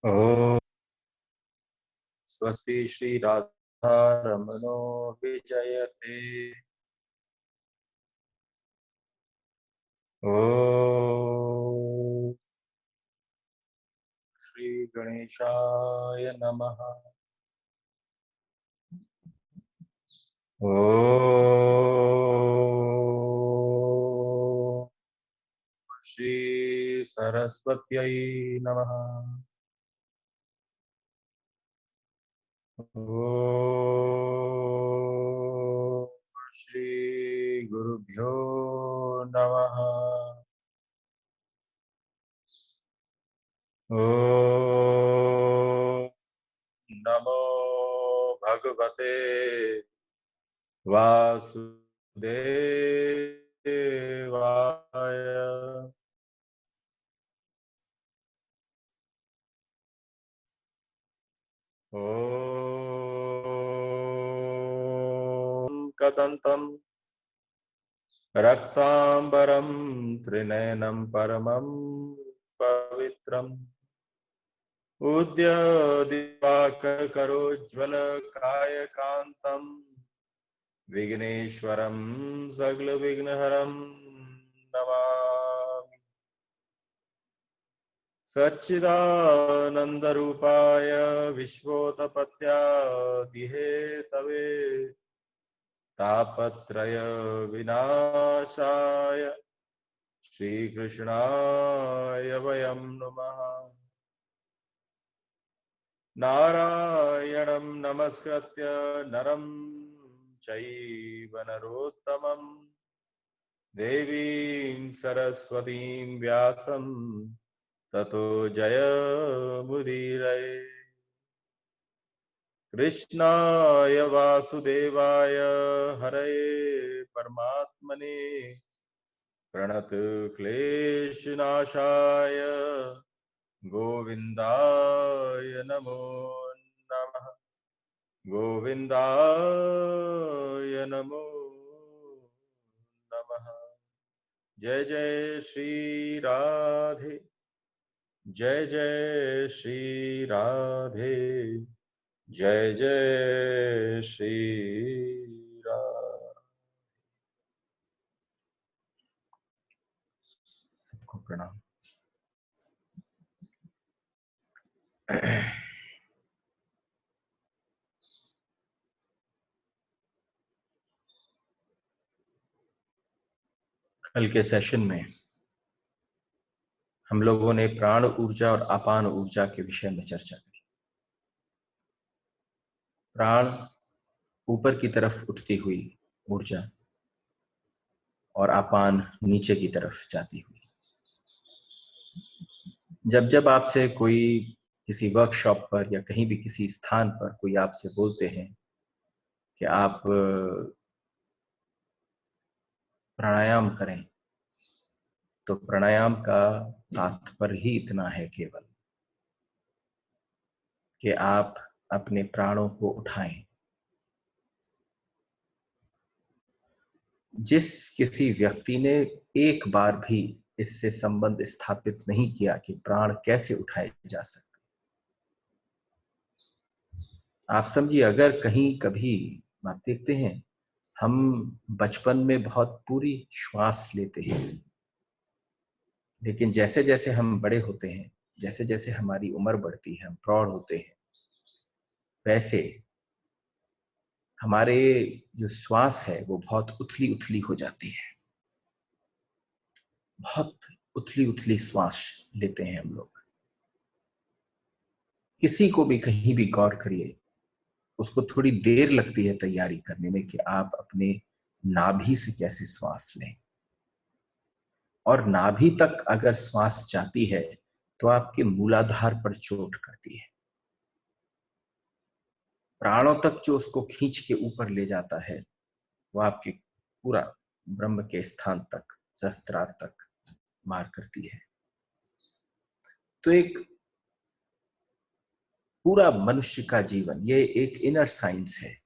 ओम स्वस्ति श्री राधा रमणो विजयते। ओम श्री गणेशाय नमः। ओम श्री सरस्वत्यै नमः। ओम श्री गुरुभ्यो नमः। ओम नमो भगवते वासुदेवाय। ओम कदंतम रक्तांबरम त्रिनयनम परमं पवित्रम उद्यदिवाकर करोज्ज्वल कायकांतम विघ्नेश्वरम सगल विघ्नहरम नमामि। सच्चिदानंदरूपाय विश्वोत्पत्त्यादिहेतवे तापत्रय विनाशाय श्रीकृष्णाय वयं नुमः। नारायणं नमस्कृत्य नरं चैव नरोत्तमं देवीं सरस्वतीं व्यासं ततो जयमुदीरये। कृष्णाय वासुदेवाय हरये परमात्मने प्रणत क्लेशनाशाय गोविंदाय नमो नमः। गोविंदाय नमो नमः। जय जय श्री राधे। जय जय श्री राधे। जय जय श्री राधे। सबको प्रणाम। कल के सेशन में हम लोगों ने प्राण ऊर्जा और अपान ऊर्जा के विषय में चर्चा की। प्राण ऊपर की तरफ उठती हुई ऊर्जा और अपान नीचे की तरफ जाती हुई। जब जब आपसे कोई किसी वर्कशॉप पर या कहीं भी किसी स्थान पर कोई आपसे बोलते हैं कि आप प्राणायाम करें, तो प्राणायाम का तात्पर्य ही इतना है केवल कि आप अपने प्राणों को उठाएं। जिस किसी व्यक्ति ने एक बार भी इससे संबंध स्थापित नहीं किया कि प्राण कैसे उठाए जा सकते, आप समझिए, अगर कहीं कभी आप देखते हैं, हम बचपन में बहुत पूरी श्वास लेते हैं, लेकिन जैसे जैसे हम बड़े होते हैं, जैसे जैसे हमारी उम्र बढ़ती है, हम प्रौढ़ होते हैं, वैसे हमारे जो श्वास है वो बहुत उथली उथली हो जाती है। बहुत उथली उथली श्वास लेते हैं हम लोग। किसी को भी कहीं भी गौर करिए, उसको थोड़ी देर लगती है तैयारी करने में कि आप अपने नाभि से कैसे श्वास लें, और नाभि तक अगर श्वास जाती है तो आपके मूलाधार पर चोट करती है। प्राणों तक जो उसको खींच के ऊपर ले जाता है वो आपके पूरा ब्रह्म के स्थान तक, सहस्त्रार तक मार करती है। तो एक पूरा मनुष्य का जीवन ये एक इनर साइंस है,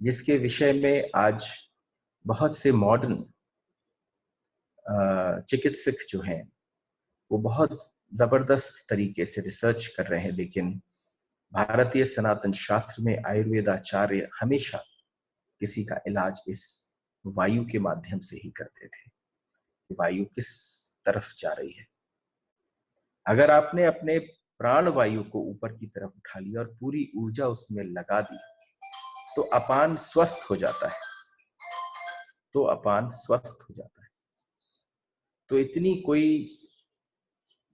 जिसके विषय में आज बहुत से मॉडर्न चिकित्सक जो हैं वो बहुत जबरदस्त तरीके से रिसर्च कर रहे हैं, लेकिन भारतीय सनातन शास्त्र में आयुर्वेदाचार्य हमेशा किसी का इलाज इस वायु के माध्यम से ही करते थे कि वायु किस तरफ जा रही है। अगर आपने अपने प्राण वायु को ऊपर की तरफ उठा लिया और पूरी ऊर्जा उसमें लगा दी तो अपान स्वस्थ हो जाता है, तो अपान स्वस्थ हो जाता है। तो इतनी कोई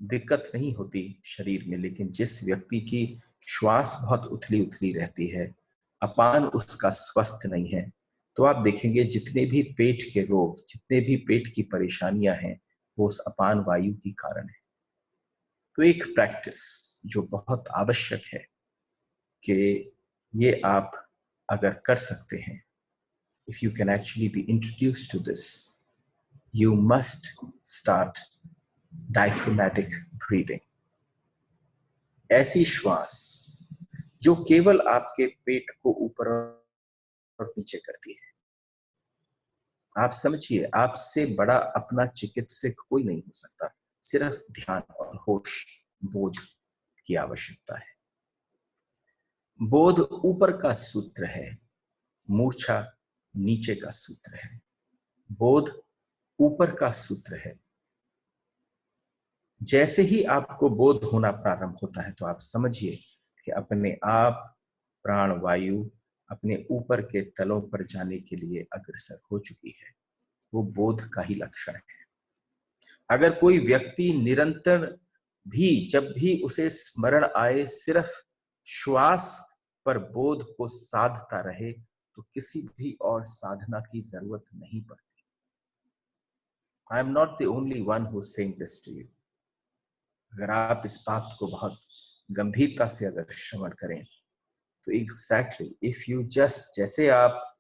दिक्कत नहीं होती शरीर में, लेकिन जिस व्यक्ति की श्वास बहुत उथली उथली रहती है, अपान उसका स्वस्थ नहीं है, तो आप देखेंगे जितने भी पेट के रोग, जितने भी पेट की परेशानियां हैं, वो उस अपान वायु की कारण है। तो एक प्रैक्टिस जो बहुत आवश्यक है कि ये आप अगर कर सकते हैं, if you can actually be introduced to this, you must start diaphragmatic breathing. ऐसी श्वास जो केवल आपके पेट को ऊपर और नीचे करती है। आप समझिए, आपसे बड़ा अपना चिकित्सक कोई नहीं हो सकता, सिर्फ ध्यान और होश, बोध की आवश्यकता है। बोध ऊपर का सूत्र है, मूर्छा नीचे का सूत्र है। बोध ऊपर का सूत्र है। जैसे ही आपको बोध होना प्रारंभ होता है तो आप समझिए कि अपने आप प्राण वायु अपने ऊपर के तलों पर जाने के लिए अग्रसर हो चुकी है। वो बोध का ही लक्षण है। अगर कोई व्यक्ति निरंतर भी, जब भी उसे स्मरण आए, सिर्फ श्वास पर बोध को साधता रहे तो किसी भी और साधना की जरूरत नहीं पड़ती। I am not the only one who is saying this to you. अगर आप इस बात को बहुत गंभीरता से अगर श्रवण करें तो एग्जैक्टली इफ यू जस्ट, जैसे आप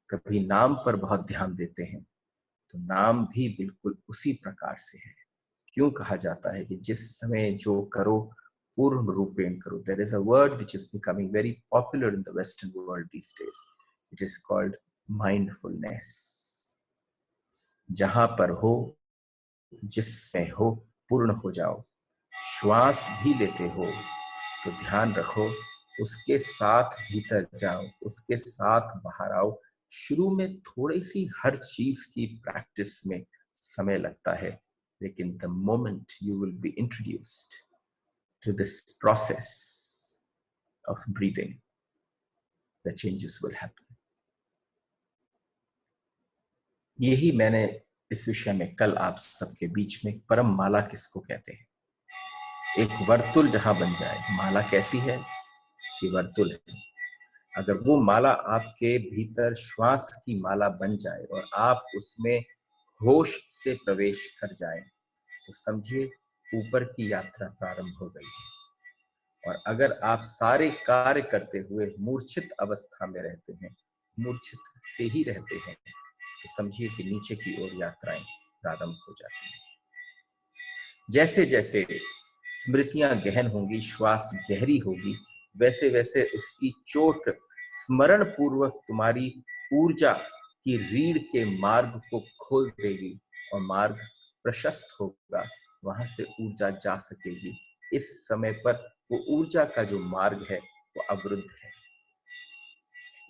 कभी नाम पर बहुत ध्यान देते हैं तो नाम भी बिल्कुल उसी प्रकार से है। क्यों कहा जाता है कि जिस समय जो करो पूर्ण रूपेण करो। There is a word which is becoming very popular in the western world these days. It is called mindfulness. जहां पर हो, जिसमें हो, पूर्ण हो जाओ। श्वास भी लेते हो तो ध्यान रखो, उसके साथ भीतर जाओ, उसके साथ बाहर आओ। शुरू में थोड़ी सी हर चीज की प्रैक्टिस में समय लगता है, लेकिन the moment you will be introduced to this process of breathing, the changes will happen. यही मैंने इस विषय में कल आप सबके बीच में, परम माला किसको कहते हैं, एक वर्तुल जहां बन जाए। माला कैसी है? ये वर्तुल है। अगर वो माला आपके भीतर श्वास की माला बन जाए और आप उसमें होश से प्रवेश कर जाए तो समझिए ऊपर की यात्रा प्रारंभ हो गई है। और अगर आप सारे कार्य करते हुए मूर्छित अवस्था में रहते हैं, मूर्छित से ही रहते हैं, तो समझिए कि नीचे की ओर यात्राएं प्रारंभ हो जाती हैं। जैसे जैसे स्मृतियां गहन होंगी, श्वास गहरी होगी, वैसे वैसे उसकी चोट स्मरण पूर्वक तुम्हारी ऊर्जा की रीढ़ के मार्ग को खोल देगी और मार्ग प्रशस्त होगा, वहां से ऊर्जा जा सकेगी। इस समय पर वो ऊर्जा का जो मार्ग है वो अवरुद्ध है।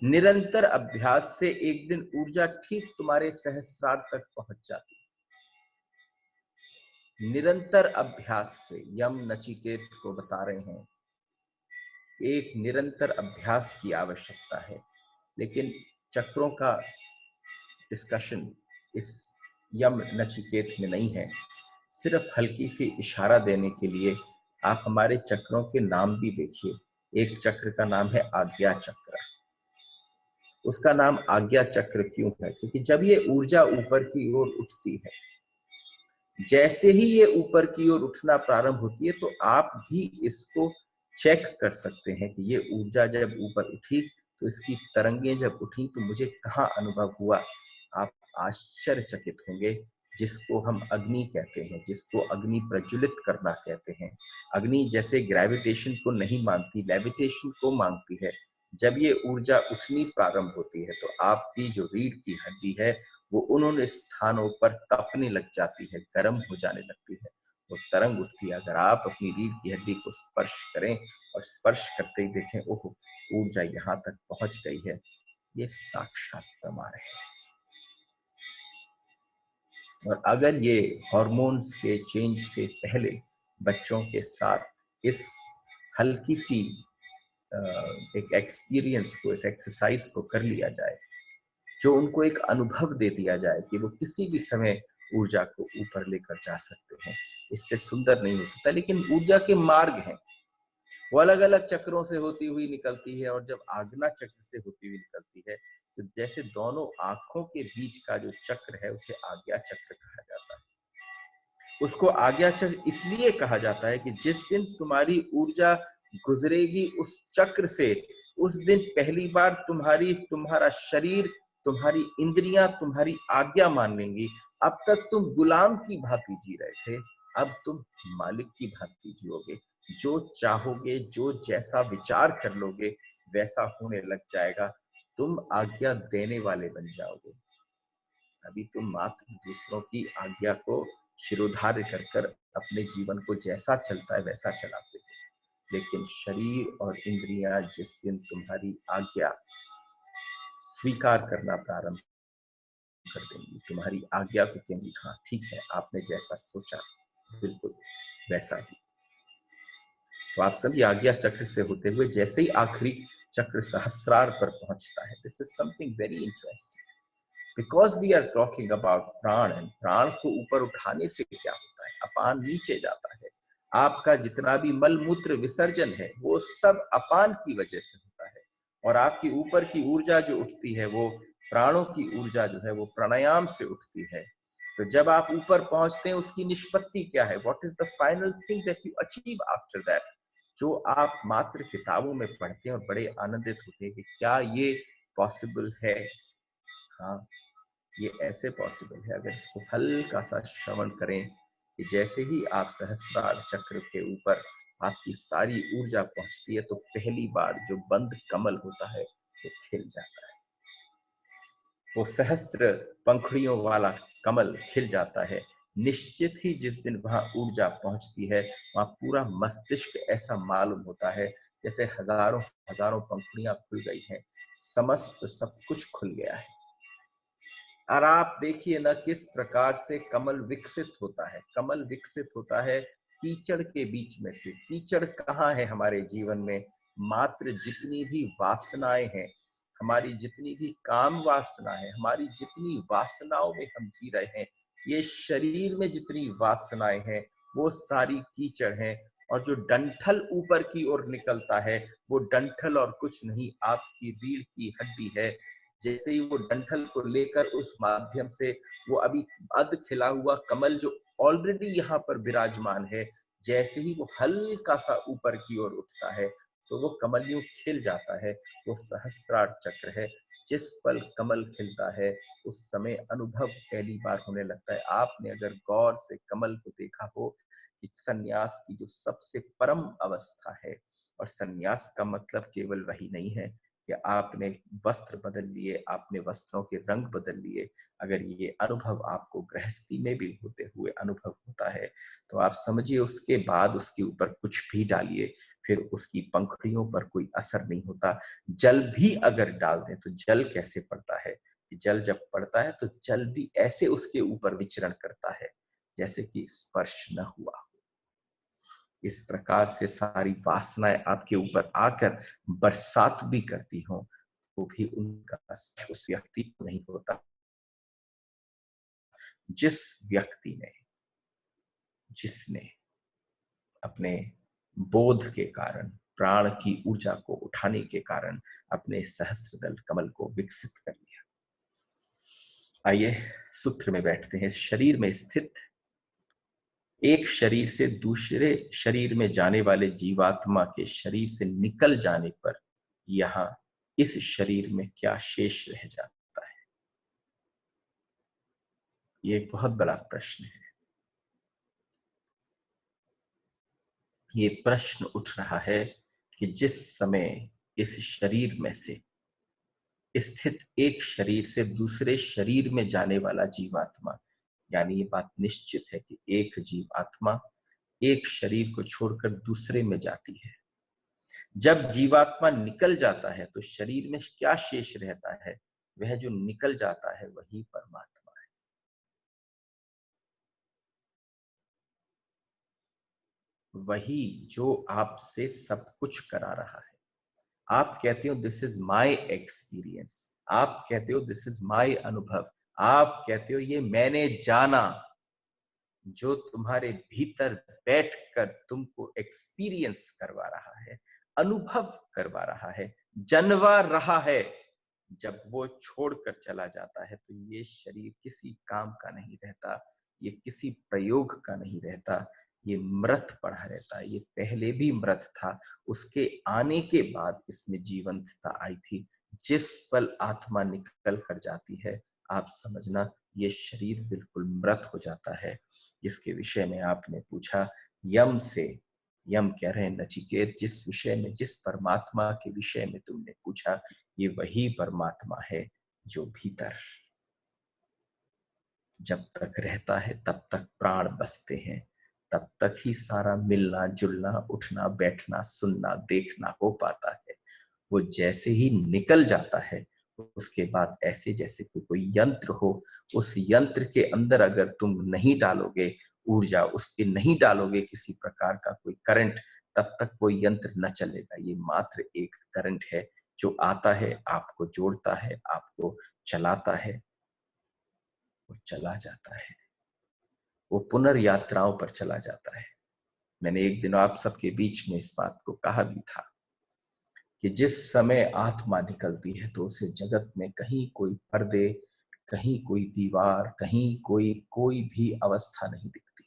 निरंतर अभ्यास से एक दिन ऊर्जा ठीक तुम्हारे सहस्रार तक पहुंच जाती है। निरंतर अभ्यास से यम नचिकेत को बता रहे हैं, एक निरंतर अभ्यास की आवश्यकता है। लेकिन चक्रों का डिस्कशन इस यम नचिकेत में नहीं है। सिर्फ हल्की सी इशारा देने के लिए आप हमारे चक्रों के नाम भी देखिए। एक चक्र का नाम है आज्ञा चक्र। उसका नाम आज्ञा चक्र क्यों है? क्योंकि जब ये ऊर्जा ऊपर की ओर उठती है, जैसे ही ये ऊपर की ओर उठना प्रारंभ होती है, तो आप भी इसको चेक कर सकते हैं कि ये ऊर्जा जब ऊपर उठी तो इसकी तरंगें जब उठी तो मुझे कहाँ अनुभव हुआ। आप आश्चर्यचकित होंगे। जिसको हम अग्नि कहते हैं, जिसको अग्नि प्रज्वलित करना कहते हैं, अग्नि जैसे ग्रेविटेशन को नहीं मानती, लेविटेशन को मांगती है। जब ये ऊर्जा उठनी प्रारंभ होती है तो आपकी जो रीढ़ की हड्डी है वो उन्होंने स्थानों पर तपने लग जाती है, गर्म हो जाने लगती है। वो तरंग उठती है। अगर आप अपनी रीढ़ की हड्डी को स्पर्श करें और स्पर्श करते ही देखें, ओह, ऊर्जा यहाँ तक पहुंच गई है, ये साक्षात प्रमाण है। और अगर ये हार्मोन्स के चेंज से पहले बच्चों के साथ इस हल्की सी एक एक्सपीरियंस को, इस एक्सरसाइज को कर लिया जाए, जो उनको एक अनुभव दे दिया जाए कि वो किसी भी समय ऊर्जा को ऊपर लेकर जा सकते हैं, इससे सुंदर नहीं हो सकता। लेकिन ऊर्जा के मार्ग हैं, वो अलग अलग चक्रों से होती हुई निकलती है, और जब आज्ञा चक्र से होती हुई निकलती है तो जैसे दोनों आंखों के बीच का जो चक्र है उसे आज्ञा चक्र कहा जाता है। उसको आज्ञा चक्र इसलिए कहा जाता है कि जिस दिन तुम्हारी ऊर्जा गुजरेगी उस चक्र से, उस दिन पहली बार तुम्हारा शरीर, तुम्हारी इंद्रियां तुम्हारी आज्ञा मान लेंगी। अब तक तुम गुलाम की भांति जी रहे थे, अब तुम मालिक की भांति जियोगे। जो चाहोगे, जो जैसा विचार कर लोगे, वैसा होने लग जाएगा। तुम आज्ञा देने वाले बन जाओगे। अभी तुम मात्र दूसरों की आज्ञा को शिरोधार्य कर कर अपने जीवन को जैसा चलता है वैसा चलाते हो। लेकिन शरीर और इंद्रियां जिस दिन तुम्हारी आज्ञा स्वीकार करना प्रारंभ कर देंगी, तुम्हारी आज्ञा को कहेंगी, हाँ ठीक है, आपने जैसा सोचा बिल्कुल वैसा ही। तो आप सभी आज्ञा चक्र से होते हुए जैसे ही आखिरी चक्र सहस्रार पर पहुंचता है, this is something very interesting, because we are talking about prana. And प्राण को ऊपर उठाने से क्या होता है? अपान नीचे जाता है। आपका जितना भी मल मूत्र विसर्जन है वो सब अपान की वजह से होता है, और आपकी ऊपर की ऊर्जा जो उठती है वो प्राणों की ऊर्जा जो है वो प्राणायाम से उठती है। तो जब आप ऊपर पहुंचते हैं उसकी निष्पत्ति क्या है? What is the final thing that you achieve after that? जो आप मात्र किताबों में पढ़ते हैं और बड़े आनंदित होते हैं कि क्या ये पॉसिबल है। हाँ, ये ऐसे पॉसिबल है अगर इसको हल्का सा श्रवण करें कि जैसे ही आप सहस्रार चक्र के ऊपर आपकी सारी ऊर्जा पहुंचती है तो पहली बार जो बंद कमल होता है वो खिल जाता है। वो सहस्त्र पंखुड़ियों वाला कमल खिल जाता है। निश्चित ही जिस दिन वहां ऊर्जा पहुंचती है वहां पूरा मस्तिष्क ऐसा मालूम होता है जैसे हजारों हजारों पंखुड़ियां खुल गई हैं, समस्त सब कुछ खुल गया है। और आप देखिए ना किस प्रकार से कमल विकसित होता है। कमल विकसित होता है कीचड़ के बीच में से। कीचड़ कहाँ है हमारे जीवन में? मात्र जितनी भी वासनाएं हैं, हमारी जितनी भी काम वासना है, हमारी जितनी वासनाओं में हम जी रहे हैं, ये शरीर में जितनी वासनाएं हैं वो सारी कीचड़ हैं। और जो डंठल ऊपर की ओर निकलता है वो डंठल और कुछ नहीं, आपकी रीढ़ की हड्डी है। जैसे ही वो डंठल को लेकर उस माध्यम से वो अभी अध खिला हुआ कमल जो ऑलरेडी यहाँ पर विराजमान है, जैसे ही वो हल्का सा ऊपर की ओर उठता है तो वो कमल यूं खिल जाता है। वो सहस्रार चक्र है। जिस पल कमल खिलता है उस समय अनुभव पहली बार होने लगता है। आपने अगर गौर से कमल को देखा हो कि सन्यास की जो सबसे परम अवस्था है, और सन्यास का मतलब केवल वही नहीं है कि आपने वस्त्र बदल लिए, आपने वस्त्रों के रंग बदल लिए। अगर ये अनुभव आपको गृहस्थी में भी होते हुए अनुभव होता है तो आप समझिए उसके बाद उसके ऊपर कुछ भी डालिए, फिर उसकी पंखुड़ियों पर कोई असर नहीं होता। जल भी अगर डाल दें तो जल कैसे पड़ता है कि जल जब पड़ता है तो जल भी ऐसे उसके ऊपर विचरण करता है जैसे कि स्पर्श न हुआ। इस प्रकार से सारी वासनाएं आपके ऊपर आकर बरसात भी करती हो तो भी उनका स्पर्श उस व्यक्ति को नहीं होता जिस व्यक्ति ने, जिसने अपने बोध के कारण, प्राण की ऊर्जा को उठाने के कारण अपने सहस्त्रदल कमल को विकसित कर लिया। आइए सूत्र में बैठते हैं। शरीर में स्थित एक शरीर से दूसरे शरीर में जाने वाले जीवात्मा के शरीर से निकल जाने पर यहां इस शरीर में क्या शेष रह जाता है? ये एक बहुत बड़ा प्रश्न है। ये प्रश्न उठ रहा है कि जिस समय इस शरीर में से स्थित एक शरीर से दूसरे शरीर में जाने वाला जीवात्मा, यानी ये बात निश्चित है कि एक जीवात्मा एक शरीर को छोड़कर दूसरे में जाती है। जब जीवात्मा निकल जाता है तो शरीर में क्या शेष रहता है? वह जो निकल जाता है वही परमात्मा है। वही जो आपसे सब कुछ करा रहा है। आप कहते हो दिस इज माय एक्सपीरियंस, आप कहते हो दिस इज माय अनुभव, आप कहते हो ये मैंने जाना। जो तुम्हारे भीतर बैठकर तुमको एक्सपीरियंस करवा रहा है, अनुभव करवा रहा है, जनवा रहा है, जब वो छोड़कर चला जाता है तो ये शरीर किसी काम का नहीं रहता, ये किसी प्रयोग का नहीं रहता, ये मृत पड़ा रहता है। ये पहले भी मृत था, उसके आने के बाद इसमें जीवंतता आई थी। जिस पल आत्मा निकल कर जाती है, आप समझना ये शरीर बिल्कुल मृत हो जाता है। जिसके विषय में आपने पूछा, यम से, यम कह रहे हैं नचिकेत, जिस विषय में, जिस परमात्मा के विषय में तुमने पूछा, ये वही परमात्मा है जो भीतर जब तक रहता है तब तक प्राण बसते हैं, तब तक ही सारा मिलना जुलना उठना बैठना सुनना देखना हो पाता है। वो जैसे ही निकल जाता है उसके बाद ऐसे जैसे कोई यंत्र हो, उस यंत्र के अंदर अगर तुम नहीं डालोगे ऊर्जा, उसके नहीं डालोगे किसी प्रकार का कोई करंट, तब तक वो यंत्र न चलेगा। ये मात्र एक करंट है जो आता है, आपको जोड़ता है, आपको चलाता है, वो चला जाता है, वो पुनर्यात्राओं पर चला जाता है। मैंने एक दिन आप सबके बीच में इस बात को कहा भी था कि जिस समय आत्मा निकलती है तो उसे जगत में कहीं कोई पर्दे, कहीं कोई दीवार, कहीं कोई कोई भी अवस्था नहीं दिखती।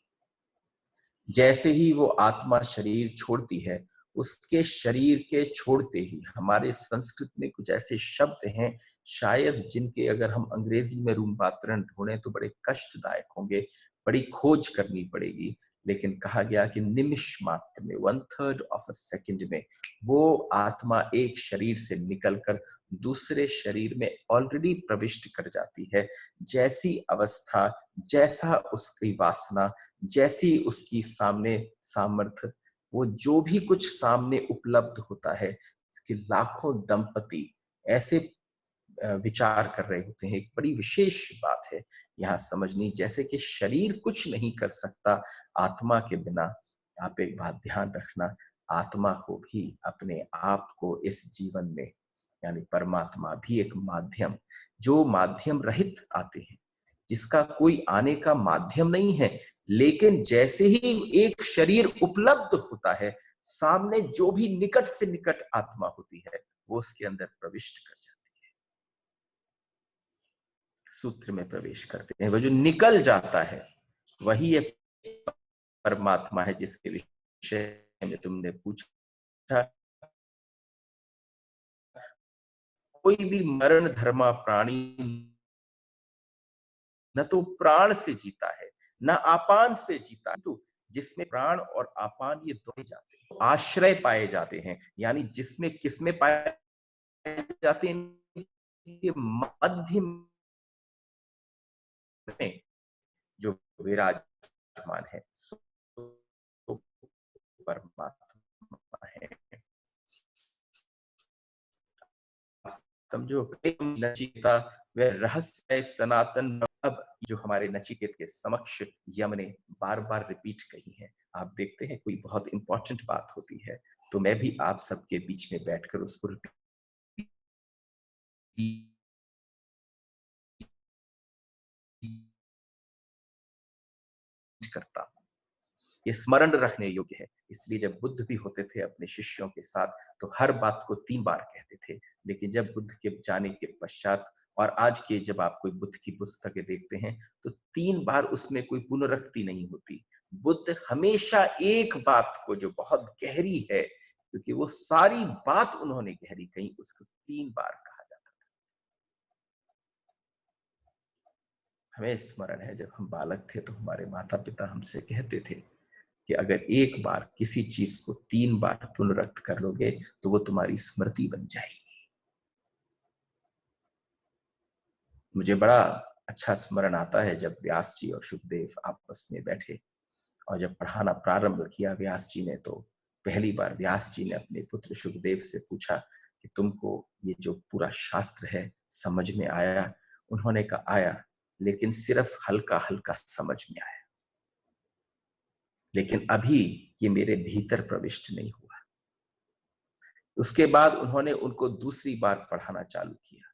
जैसे ही वो आत्मा शरीर छोड़ती है, उसके शरीर के छोड़ते ही, हमारे संस्कृत में कुछ ऐसे शब्द हैं शायद जिनके अगर हम अंग्रेजी में रूपांतरण ढूंढें तो बड़े कष्टदायक होंगे, बड़ी खोज करनी पड़ेगी। लेकिन कहा गया कि निमिष मात्र में, 1/3 ऑफ अ सेकंड में वो आत्मा एक शरीर से निकलकर दूसरे शरीर में ऑलरेडी प्रविष्ट कर जाती है। जैसी अवस्था, जैसा उसकी वासना, जैसी उसकी सामने सामर्थ्य, वो जो भी कुछ सामने उपलब्ध होता है, कि लाखों दंपति ऐसे विचार कर रहे होते हैं। एक बड़ी विशेष बात है यहाँ समझनी, जैसे कि शरीर कुछ नहीं कर सकता आत्मा के बिना। आप एक बात ध्यान रखना, आत्मा को भी अपने आप को इस जीवन में, यानी परमात्मा भी एक माध्यम, जो माध्यम रहित आते हैं, जिसका कोई आने का माध्यम नहीं है, लेकिन जैसे ही एक शरीर उपलब्ध होता है, सामने जो भी निकट से निकट आत्मा होती है वो उसके अंदर प्रविष्ट कर जाती है, सूत्र में प्रवेश करते हैं। वो जो निकल जाता है वही ये परमात्मा है जिसके विषय में तुमने पूछा। कोई भी मरण धर्मा प्राणी न तो प्राण से जीता है न आपान से जीता है, तो जिसमें प्राण और आपान ये दोनों जाते हैं, आश्रय पाए जाते हैं, यानी जिसमें किसमें पाए जाते हैं, ये मध्य में जो विराजमान है सो परमात्मा है। समझो, नचिकेता वह रहस्य है सनातन। अब जो हमारे नचिकेत के समक्ष यम ने बार बार रिपीट कही है, आप देखते हैं कोई बहुत इंपॉर्टेंट बात होती है तो मैं भी आप सबके बीच में बैठकर उसको रिपीट करता हूं। ये स्मरण रखने योग्य है। इसलिए जब बुद्ध भी होते थे अपने शिष्यों के साथ तो हर बात को 3 बार कहते थे, लेकिन जब बुद्ध के जाने के पश्चात और आज के जब आप कोई बुद्ध की पुस्तकें देखते हैं तो 3 बार उसमें कोई पुनरुक्ति नहीं होती। बुद्ध हमेशा एक बात को जो बहुत गहरी है, क्योंकि वो सारी बात उन्होंने गहरी कही, उसको 3 बार कहा जाता है। हमें स्मरण है जब हम बालक थे तो हमारे माता पिता हमसे कहते थे कि अगर एक बार किसी चीज को 3 बार पुनरुक्त कर लोगे तो वो तुम्हारी स्मृति बन जाएगी। मुझे बड़ा अच्छा स्मरण आता है जब व्यास जी और सुखदेव आपस में बैठे और जब पढ़ाना प्रारंभ किया व्यास जी ने, तो पहली बार व्यास जी ने अपने पुत्र शुकदेव से पूछा कि तुमको ये जो पूरा शास्त्र है समझ में आया? उन्होंने कहा आया, लेकिन सिर्फ हल्का हल्का समझ में आया, लेकिन अभी ये मेरे भीतर प्रविष्ट नहीं हुआ। उसके बाद उन्होंने उनको दूसरी बार पढ़ाना चालू किया,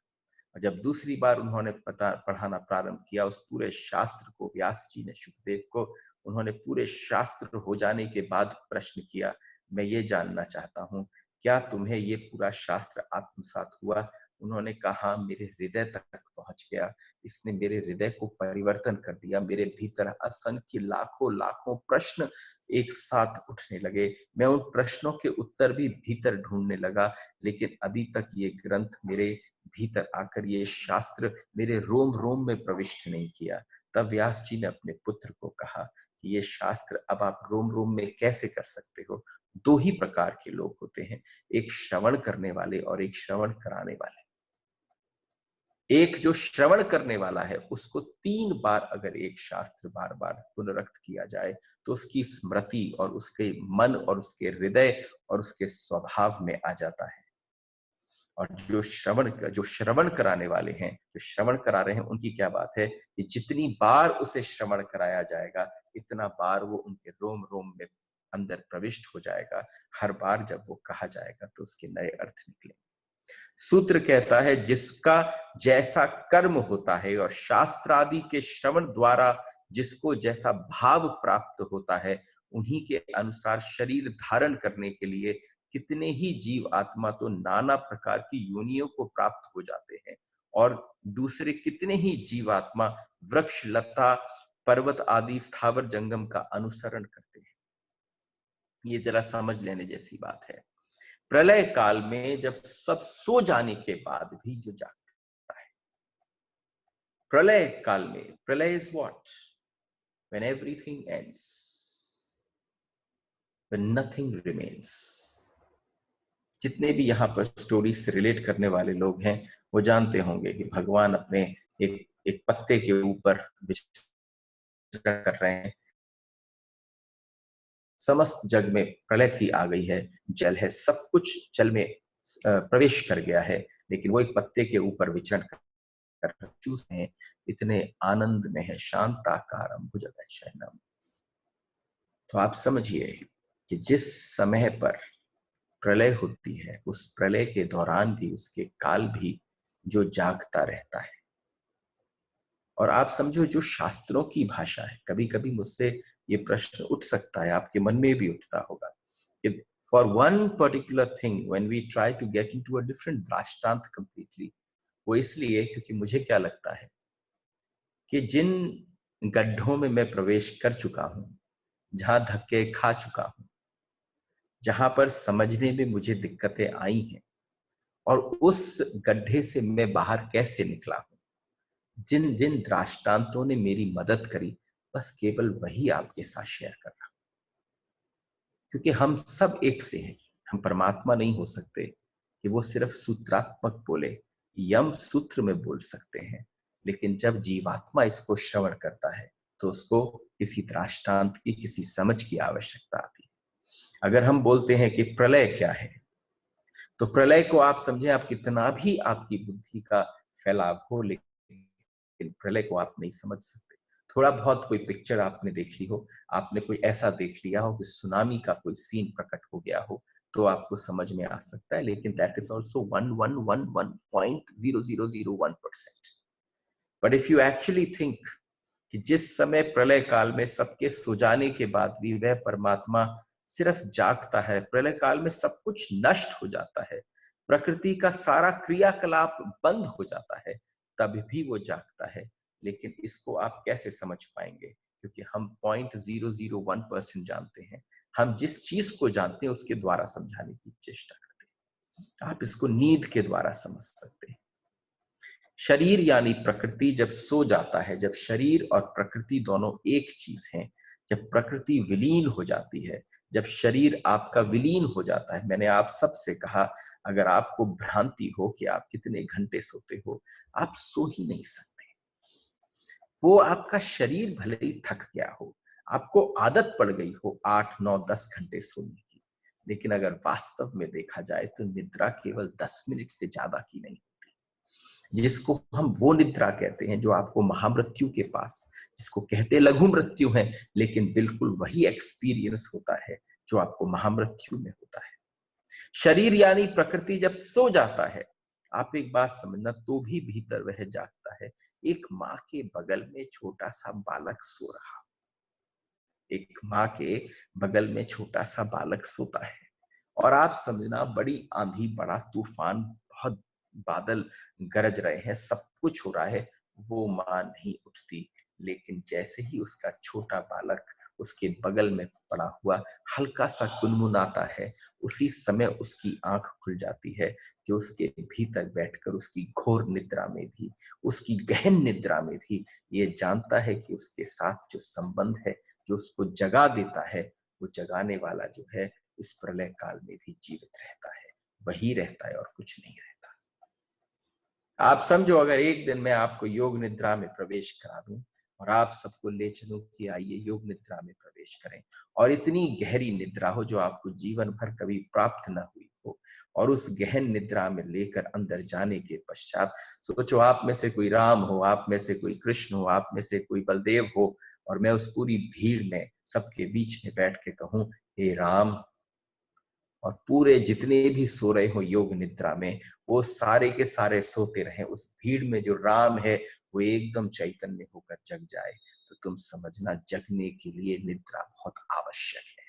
और जब दूसरी बार उन्होंने पढ़ाना प्रारंभ किया उस पूरे शास्त्र को, व्यास जी ने शुकदेव को, उन्होंने पूरे शास्त्र हो जाने के बाद प्रश्न किया, मैं ये जानना चाहता हूं, क्या तुम्हें ये पूरा शास्त्र आत्मसात हुआ? उन्होंने कहा, मेरे हृदय तक पहुंच गया, इसने मेरे हृदय को परिवर्तन कर दिया, मेरे भीतर असंख्य लाखों लाखों प्रश्न एक साथ उठने लगे, मैं उन प्रश्नों के उत्तर भी भीतर ढूंढने लगा, लेकिन अभी तक ये ग्रंथ मेरे भीतर आकर, ये शास्त्र मेरे रोम रोम में प्रविष्ट नहीं किया। तब व्यास जी ने अपने पुत्र को कहा कि ये शास्त्र अब आप रोम रोम में कैसे कर सकते हो? दो ही प्रकार के लोग होते हैं, एक श्रवण करने वाले और एक श्रवण कराने वाले। एक जो श्रवण करने वाला है, उसको 3 बार अगर एक शास्त्र बार बार पुनरुक्त किया जाए तो उसकी स्मृति और उसके मन और उसके हृदय और उसके स्वभाव में आ जाता है। और जो श्रवण कराने वाले हैं, जो श्रवण करा रहे हैं, उनकी क्या बात है कि जितनी बार उसे श्रवण कराया जाएगा, इतना बार वो उनके रोम रोम में अंदर प्रविष्ट हो जाएगा। हर बार जब वो कहा जाएगा तो उसके नए अर्थ निकले। सूत्र कहता है, जिसका जैसा कर्म होता है और शास्त्र आदि के श्रवण द्वारा जिसको जैसा भाव प्राप्त होता है, उन्हीं के अनुसार शरीर धारण करने के लिए कितने ही जीव आत्मा तो नाना प्रकार की योनियों को प्राप्त हो जाते हैं, और दूसरे कितने ही जीवात्मा वृक्ष लता पर्वत आदि स्थावर जंगम का अनुसरण करते हैं। ये जरा समझ लेने जैसी बात है। प्रलय काल में जब सब सो जाने के बाद भी जो जागता है, प्रलय काल में, प्रलय is what? When everything ends, when nothing remains. जितने भी यहाँ पर स्टोरी से रिलेट करने वाले लोग हैं, वो जानते होंगे कि भगवान अपने एक एक पत्ते के ऊपर विचरण कर रहे हैं। समस्त जग में प्रलय सी आ गई है, जल है, सब कुछ जल में प्रवेश कर गया है, लेकिन वो एक पत्ते के ऊपर विचरण कर चूस हैं, इतने आनंद में है, शांताकारम भुजगशयनम। तो आप समझिए कि जिस समय पर प्रलय होती है, उस प्रलय के दौरान भी, उसके काल भी जो जागता रहता है। और आप समझो, जो शास्त्रों की भाषा है, कभी कभी मुझसे ये प्रश्न उठ सकता है, आपके मन में भी उठता होगा कि for one particular thing when we try to get into a different दृष्टांत कंप्लीटली, वो इसलिए क्योंकि मुझे क्या लगता है कि जिन गड्ढों में मैं प्रवेश कर चुका हूं, जहां धक्के खा चुका हूं, जहां पर समझने में मुझे दिक्कतें आई हैं, और उस गड्ढे से मैं बाहर कैसे निकला हूं, जिन जिन दृष्टांतों ने मेरी मदद करी, बस केवल वही आपके साथ शेयर कर रहा हूं। क्योंकि हम सब एक से हैं, हम परमात्मा नहीं हो सकते कि वो सिर्फ सूत्रात्मक बोले, यम सूत्र में बोल सकते हैं, लेकिन जब जीवात्मा इसको श्रवण करता है तो उसको किसी दृष्टांत की, किसी समझ की आवश्यकता आती है। अगर हम बोलते हैं कि प्रलय क्या है, तो प्रलय को आप समझें, आप कितना भी आपकी बुद्धि का फैलाव हो, लेकिन प्रलय को आप नहीं समझ सकते। थोड़ा बहुत कोई पिक्चर आपने देख ली हो, आपने कोई ऐसा देख लिया हो कि सुनामी का कोई सीन प्रकट हो गया हो, तो आपको समझ में आ सकता है, लेकिन that is also 1111.0001%। But if you actually think कि जिस समय प्रलय काल में सबके सो जाने के बाद भी वह परमात्मा सिर्फ जागता है, प्रलय काल में सब कुछ नष्ट हो जाता है, प्रकृति का सारा क्रियाकलाप बंद हो जाता है, तब भी वो जागता है। लेकिन इसको आप कैसे समझ पाएंगे? क्योंकि हम 0.001% जानते हैं। हम जिस चीज को जानते हैं उसके द्वारा समझाने की चेष्टा करते हैं। आप इसको नींद के द्वारा समझ सकते हैं। शरीर यानी प्रकृति जब सो जाता है, जब शरीर और प्रकृति दोनों एक चीज हैं, जब प्रकृति विलीन हो जाती है, जब शरीर आपका विलीन हो जाता है, मैंने आप सबसे कहा, अगर आपको भ्रांति हो कि आप कितने घंटे सोते हो, आप सो ही नहीं सकते। वो आपका शरीर भले ही थक गया हो, आपको आदत पड़ गई हो 8, 9, 10 घंटे सोने की, लेकिन अगर वास्तव में देखा जाए तो निद्रा केवल 10 मिनट से ज्यादा की नहीं होती। जिसको हम वो निद्रा कहते हैं जो आपको महामृत्यु के पास, जिसको कहते लघु मृत्यु है, लेकिन बिल्कुल वही एक्सपीरियंस होता है जो आपको महामृत्यु में होता है। शरीर यानी प्रकृति जब सो जाता है, आप एक बात समझना, तो भी भीतर वह जागता है। एक माँ के बगल में छोटा सा बालक सो रहा, एक माँ के बगल में छोटा सा बालक सोता है, और आप समझना बड़ी आंधी, बड़ा तूफान, बहुत बादल गरज रहे हैं, सब कुछ हो रहा है, वो माँ नहीं उठती। लेकिन जैसे ही उसका छोटा बालक उसके बगल में पड़ा हुआ हल्का सा गुनगुनाता है, उसी समय उसकी आंख खुल जाती है, जो उसके भीतर बैठकर उसकी घोर निद्रा में भी, उसकी गहन निद्रा में भी ये जानता है कि उसके साथ जो संबंध है, जो उसको जगा देता है, वो जगाने वाला जो है इस प्रलय काल में भी जीवित रहता है, वही रहता है और कुछ नहीं रहता। आप समझो, अगर एक दिन मैं आपको योग निद्रा में प्रवेश करा दूं और आप सबको ले चलूं कि आइए योग निद्रा में प्रवेश करें, और इतनी गहरी निद्रा हो जो आपको जीवन भर कभी प्राप्त न हुई हो, और उस गहन निद्रा में लेकर अंदर जाने के पश्चात सोचो आप में से कोई राम हो, आप में से कोई कृष्ण हो, आप में से कोई बलदेव हो, और मैं उस पूरी भीड़ में सबके बीच में बैठ के कहूं, हे राम, और पूरे जितने भी सो रहे हो योग निद्रा में, वो सारे के सारे सोते रहे, उस भीड़ में जो राम है वो एकदम चैतन्य होकर जग जाए, तो तुम समझना जगने के लिए निद्रा बहुत आवश्यक है।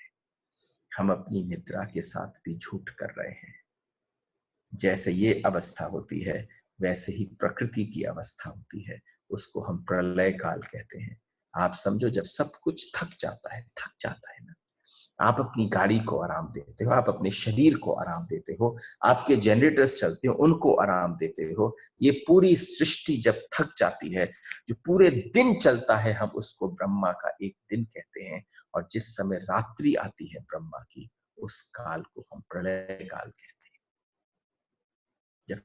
हम अपनी निद्रा के साथ भी झूठ कर रहे हैं। जैसे ये अवस्था होती है, वैसे ही प्रकृति की अवस्था होती है, उसको हम प्रलय काल कहते हैं। आप समझो, जब सब कुछ थक जाता है ना, आप अपनी गाड़ी को आराम देते हो, आप अपने शरीर को आराम देते हो, आपके जनरेटर्स चलते हो उनको आराम देते हो, ये पूरी सृष्टि जब थक जाती है, जो पूरे दिन चलता है, हम उसको ब्रह्मा का एक दिन कहते हैं, और जिस समय रात्रि आती है ब्रह्मा की, उस काल को हम प्रलय काल कहते हैं। जब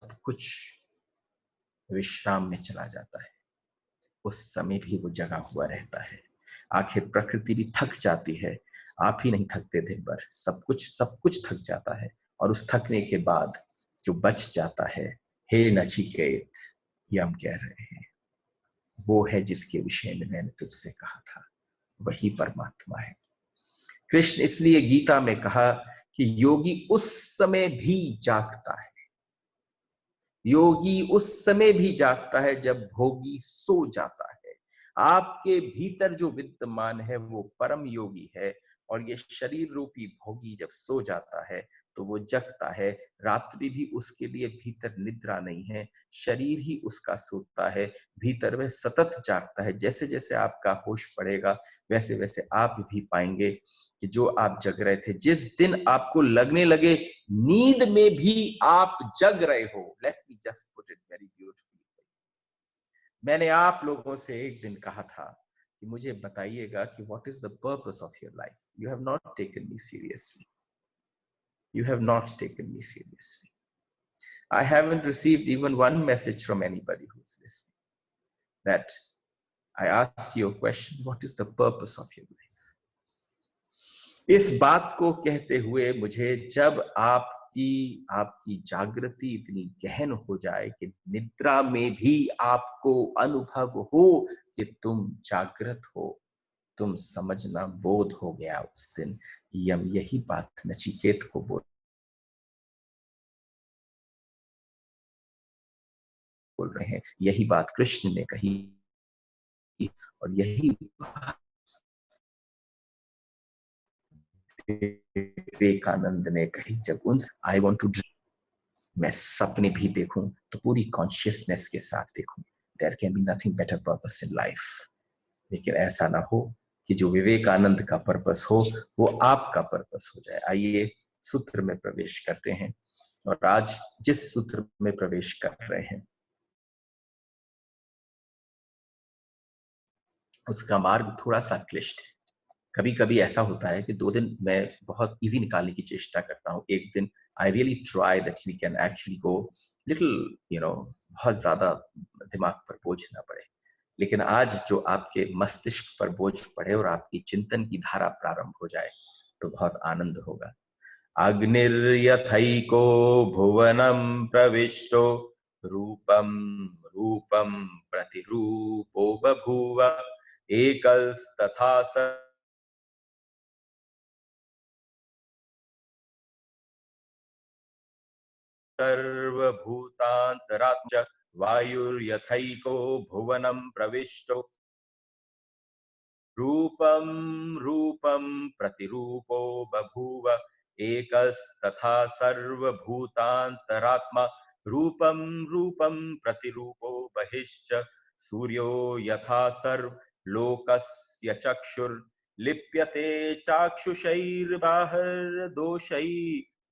सब कुछ विश्राम में चला जाता है, उस समय भी वो जगा हुआ रहता है। आखिर प्रकृति भी थक जाती है, आप ही नहीं थकते, दिन भर सब कुछ थक जाता है, और उस थकने के बाद जो बच जाता है, हे नचिकेत, ये हम कह रहे हैं, वो है जिसके विषय में मैंने तुझसे कहा था, वही परमात्मा है। कृष्ण इसलिए गीता में कहा कि योगी उस समय भी जागता है, योगी उस समय भी जागता है जब भोगी सो जाता है। आपके भीतर जो विद्यमान है वो परम योगी है, और ये शरीर रूपी भोगी जब सो जाता है तो वो जगता है। रात्रि भी उसके लिए भीतर निद्रा नहीं है, शरीर ही उसका सोता है, भीतर वह सतत जागता है। जैसे जैसे आपका होश बढ़ेगा, वैसे वैसे आप भी पाएंगे कि जो आप जग रहे थे, जिस दिन आपको लगने लगे नींद में भी आप जग रहे हो, let me just put it very beautifully, मैंने आप लोगों से एक दिन कहा था कि मुझे बताइएगा कि what is the purpose of your life. You have not taken me seriously, you have not taken me seriously. I haven't received even one message from anybody who's listening that I asked you a question, what is the purpose of your life? इस बात को कहते हुए मुझे, जब आपकी जागृति इतनी गहन हो जाए कि निद्रा में भी आपको अनुभव हो कि तुम जागृत हो, तुम समझना बोध हो गया उस दिन। यही बात नचिकेत को बोल रहे हैं, यही बात कृष्ण ने कही, और यही बात विवेकानंद ने कही, जब उन आई वॉन्ट टू, मैं सपने भी देखूं तो पूरी कॉन्शियसनेस के साथ देखूं, there can be nothing better purpose in life. लेकिन ऐसा ना हो कि जो विवेकानंद का पर्पस हो वो आपका पर्पस हो जाए। आइए सूत्र में प्रवेश करते हैं, और आज जिस सूत्र में प्रवेश कर रहे हैं उसका मार्ग थोड़ा सा क्लिष्ट है। कभी कभी ऐसा होता है कि 2 दिन मैं बहुत इजी निकालने की चेष्टा करता हूँ, एक दिन I really try that we can actually go little, बहुत ज्यादा दिमाग पर बोझ ना पड़े। लेकिन आज जो आपके मस्तिष्क पर बोझ पड़े और आपकी चिंतन की धारा प्रारंभ हो जाए तो बहुत आनंद होगा। अग्निर्यथैको भुवनं प्रविष्टो रूपम रूपम प्रतिरूपो बभूव एकस्तथा सर्वभूतान्तरात्म वायुर्यथैको भुवनं प्रविष्टो रूपम रूपम प्रतिरूपो बभूव एकस्तथा सर्वभूतान्तरात्मा रूपम रूपम प्रतिरूपो बहिश्च सूर्यो यथा सर्वलोकस्य चक्षुर्लिप्यते चाक्षुषैर्बाहर्दोषै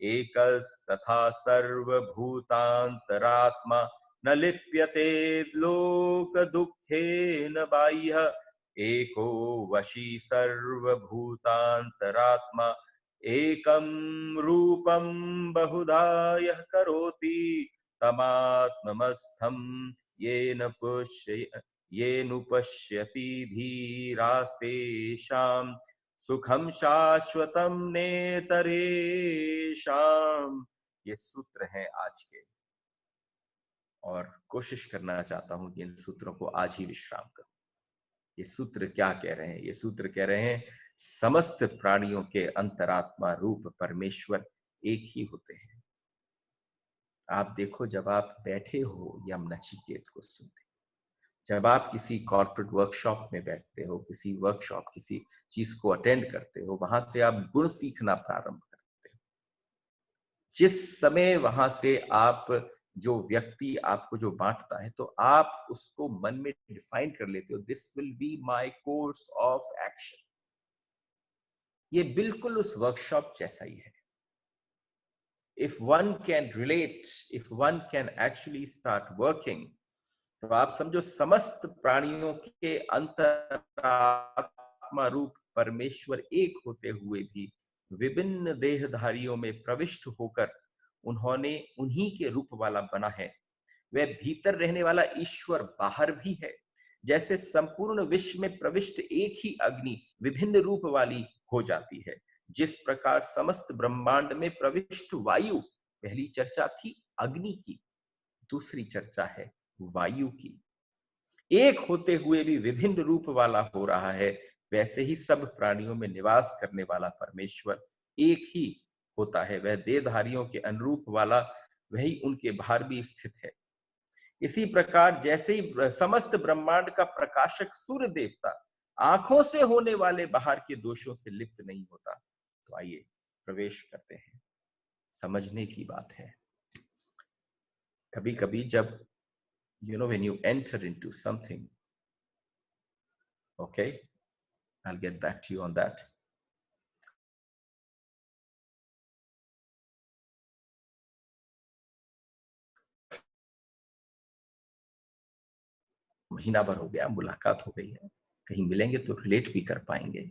एकस्तथा सर्वभूतान्तरात्मा न लिप्यते लोकदुःखेन बाह्यः एको वशी सर्वभूतान्तरात्मा एकं रूपं बहुधा यः करोति तमात्मस्थं येनुपश्यति धीरास्तेषां सुखं शाश्वतं नेतरेषाम्। ये सूत्र हैं आज के, और कोशिश करना चाहता हूं कि इन सूत्रों को आज ही विश्राम करूं। ये सूत्र क्या कह रहे हैं? ये सूत्र कह रहे हैं समस्त प्राणियों के अंतरात्मा रूप परमेश्वर एक ही होते हैं। आप देखो, जब आप बैठे हो यम नचिकेत को सुनते, जब आप किसी कॉर्पोरेट वर्कशॉप में बैठते हो, किसी वर्कशॉप, किसी चीज को अटेंड करते हो, वहां से आप गुण सीखना प्रारंभ करते हो। जिस समय वहां से आप, जो व्यक्ति आपको जो बांटता है, तो आप उसको मन में डिफाइन कर लेते हो, this will be my course of action. ये बिल्कुल उस वर्कशॉप जैसा ही है। If one can relate, if one can actually start working, तो आप समझो समस्त प्राणियों के अंतरात्मा रूप परमेश्वर एक होते हुए भी विभिन्न देहधारियों में प्रविष्ट होकर उन्होंने उन्हीं के रूप वाला बना है। वह भीतर रहने वाला ईश्वर बाहर भी है। जैसे संपूर्ण विश्व में प्रविष्ट एक ही अग्नि विभिन्न रूप वाली हो जाती है, जिस प्रकार समस्त ब्रह्मांड में प्रविष्ट वायु, पहली चर्चा थी अग्नि की, दूसरी चर्चा है वायु की, एक होते हुए भी विभिन्न रूप वाला हो रहा है, वैसे ही सब प्राणियों में निवास करने वाला परमेश्वर एक ही होता है। वह देहधारियों के अनुरूप वाला, वही उनके बाहर भी स्थित है। इसी प्रकार जैसे ही समस्त ब्रह्मांड का प्रकाशक सूर्य देवता आंखों से होने वाले बाहर के दोषों से लिप्त नहीं होता। तो आइए प्रवेश करते हैं। समझने की बात है, कभी कभी जब when you enter into something, okay, I'll get back to you on that. महीना भर हो गया, मुलाकात हो गई है, कहीं मिलेंगे तो रिलेट भी कर पाएंगे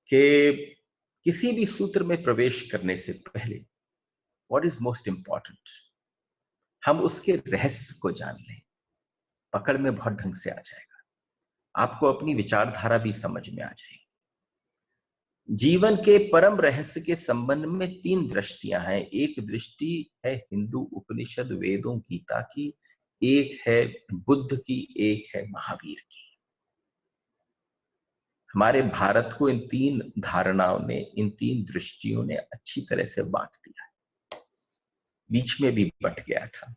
कि किसी भी सूत्र में प्रवेश करने से पहले व्हाट इज मोस्ट इंपॉर्टेंट, हम उसके रहस्य को जान लें। पकड़ में बहुत ढंग से आ जाएगा, आपको अपनी विचारधारा भी समझ में आ जाएगी। जीवन के परम रहस्य के संबंध में तीन दृष्टियां हैं। एक दृष्टि है हिंदू उपनिषद वेदों गीता की, एक है बुद्ध की, एक है महावीर की। हमारे भारत को इन तीन धारणाओं ने, इन तीन दृष्टियों ने अच्छी तरह से बांट दिया, बीच में भी बट गया था।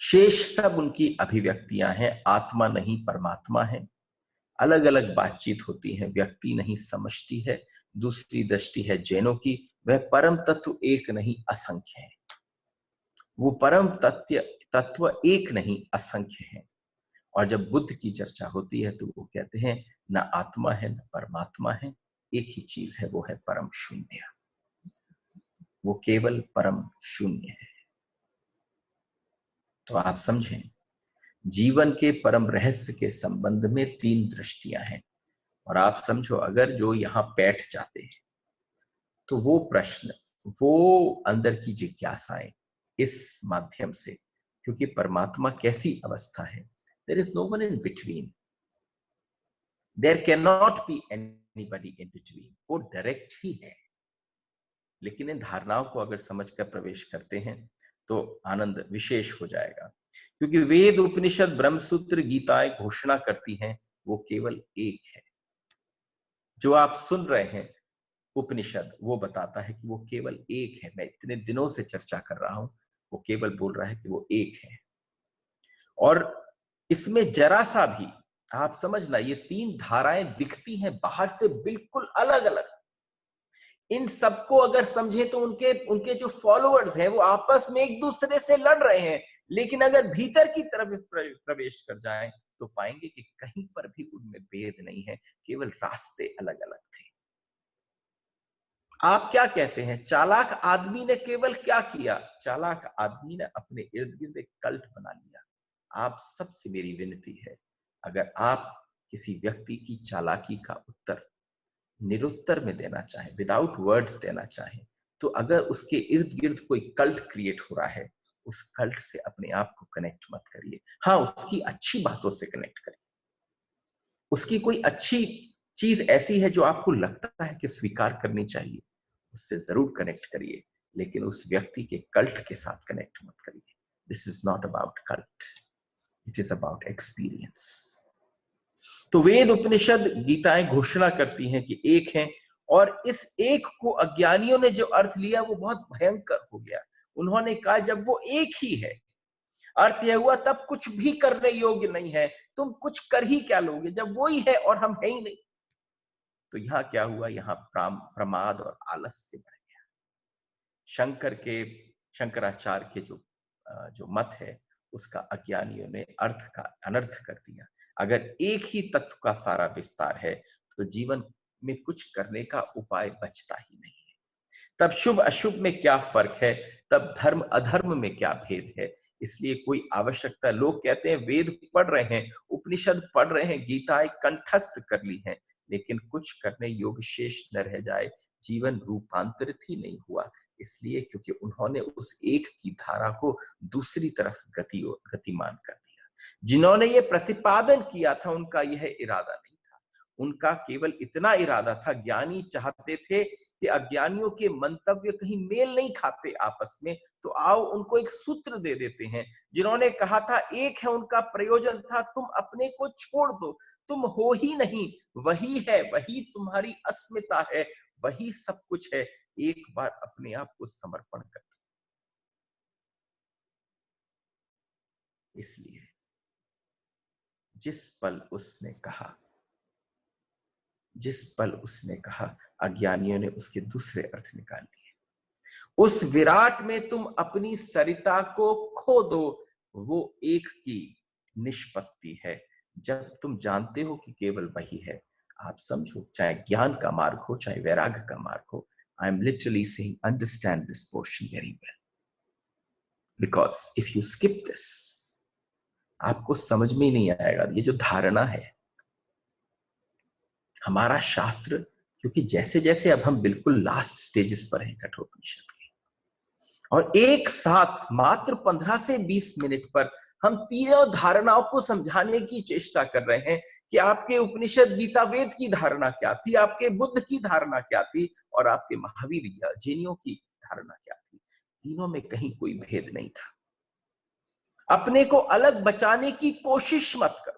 शेष सब उनकी अभिव्यक्तियां हैं, आत्मा नहीं परमात्मा है। अलग अलग बातचीत होती है, व्यक्ति नहीं समझती है। दूसरी दृष्टि है जैनों की, वह परम तत्व एक नहीं असंख्य है। वो परम तत्व एक नहीं असंख्य है। और जब बुद्ध की चर्चा होती है तो वो कहते हैं न आत्मा है न परमात्मा है, एक ही चीज है, वो है परम शून्य। वो केवल परम शून्य है। तो आप समझें, जीवन के परम रहस्य के संबंध में तीन दृष्टियां हैं। और आप समझो, अगर जो यहां बैठ जाते हैं तो वो प्रश्न, वो अंदर की जिज्ञासाएं इस माध्यम से, क्योंकि परमात्मा कैसी अवस्था है, there is no one in between, there can not be anybody in between, वो डायरेक्ट ही है। लेकिन इन धारणाओं को अगर समझकर प्रवेश करते हैं तो आनंद विशेष हो जाएगा, क्योंकि वेद, उपनिषद, ब्रह्मसूत्र, गीताएं घोषणा करती हैं वो केवल एक है। जो आप सुन रहे हैं उपनिषद, वो बताता है कि वो केवल एक है। मैं इतने दिनों से चर्चा कर रहा हूं, वो केवल बोल रहा है कि वो एक है। और इसमें जरा सा भी आप समझना, ये तीन धाराएं दिखती हैं बाहर से बिल्कुल अलग अलग। इन सबको अगर समझे तो उनके उनके जो फॉलोअर्स हैं वो आपस में एक दूसरे से लड़ रहे हैं, लेकिन अगर भीतर की तरफ प्रवेश कर जाएं तो पाएंगे कि कहीं पर भी उनमें भेद नहीं है, केवल रास्ते अलग अलग थे। आप क्या कहते हैं, चालाक आदमी ने केवल क्या किया? चालाक आदमी ने अपने इर्द गिर्द एक कल्ट बना लिया। आप सबसे मेरी विनती है, अगर आप किसी व्यक्ति की चालाकी का उत्तर निरुत्तर में देना चाहे, विदाउट वर्ड्स देना चाहे, तो अगर उसके इर्द गिर्द कोई कल्ट क्रिएट हो रहा है, उस कल्ट से अपने आप को कनेक्ट मत करिए। हाँ, उसकी अच्छी बातों से कनेक्ट करिए। उसकी कोई अच्छी चीज ऐसी है जो आपको लगता है कि स्वीकार करनी चाहिए, उससे जरूर कनेक्ट करिए, लेकिन उस व्यक्ति के कल्ट के साथ कनेक्ट मत करिए। This is not about cult, it is about experience. तो वेद, उपनिषद, गीताएं घोषणा करती हैं कि एक है, और इस एक को अज्ञानियों ने जो अर्थ लिया वो बहुत भयंकर हो गया। उन्होंने कहा जब वो एक ही है, अर्थ यह हुआ तब कुछ भी करने योग्य नहीं है, तुम कुछ कर ही क्या लोगे जब वो ही है और हम है ही नहीं। तो यहां क्या हुआ, यहां प्रमाद और आलस्य बढ़ गया। शंकराचार्य के जो मत है उसका अज्ञानियों ने अर्थ का अनर्थ कर दिया। अगर एक ही तत्व का सारा विस्तार है तो जीवन में कुछ करने का उपाय बचता ही नहीं है। तब शुभ अशुभ में क्या फर्क है, तब धर्म अधर्म में क्या भेद है। इसलिए कोई आवश्यकता, लोग कहते हैं वेद पढ़ रहे हैं, उपनिषद पढ़ रहे हैं, गीताएं कंठस्थ कर ली हैं, लेकिन कुछ करने योग्य शेष न रह जाए, जीवन रूपांतरित ही नहीं हुआ। इसलिए क्योंकि उन्होंने उस एक की धारा को दूसरी तरफ गतिमान कर दिया। जिन्होंने ये प्रतिपादन किया था उनका यह इरादा नहीं था, उनका केवल इतना इरादा था, ज्ञानी चाहते थे कि अज्ञानियों के मंतव्य कहीं मेल नहीं खाते आपस में, तो आओ उनको एक सूत्र दे देते हैं। जिन्होंने कहा था एक है, उनका प्रयोजन था तुम अपने को छोड़ दो, तुम हो ही नहीं, वही है, वही तुम्हारी अस्मिता है, वही सब कुछ है, एक बार अपने आप को समर्पण कर दो। इसलिए जिस पल उसने कहा अज्ञानियों ने उसके दूसरे अर्थ निकाल लिए। उस विराट में तुम अपनी सरिता को खो दो, वो एक की निष्पत्ति है। जब तुम जानते हो कि केवल वही है, आप समझो, चाहे ज्ञान का मार्ग हो चाहे वैराग्य का मार्ग हो। I am literally saying understand this portion very well, because if you skip this, आपको समझ में ही नहीं आएगा ये जो धारणा है। हमारा शास्त्र, क्योंकि जैसे जैसे अब हम बिल्कुल लास्ट स्टेजेस पर हैं कठोपनिषद के, और एक साथ मात्र 15 से 20 मिनट पर हम तीनों धारणाओं को समझाने की चेष्टा कर रहे हैं कि आपके उपनिषद, गीता, वेद की धारणा क्या थी, आपके बुद्ध की धारणा क्या थी, और आपके महावीर या जैनियों की धारणा क्या थी। तीनों में कहीं कोई भेद नहीं था। अपने को अलग बचाने की कोशिश मत करो।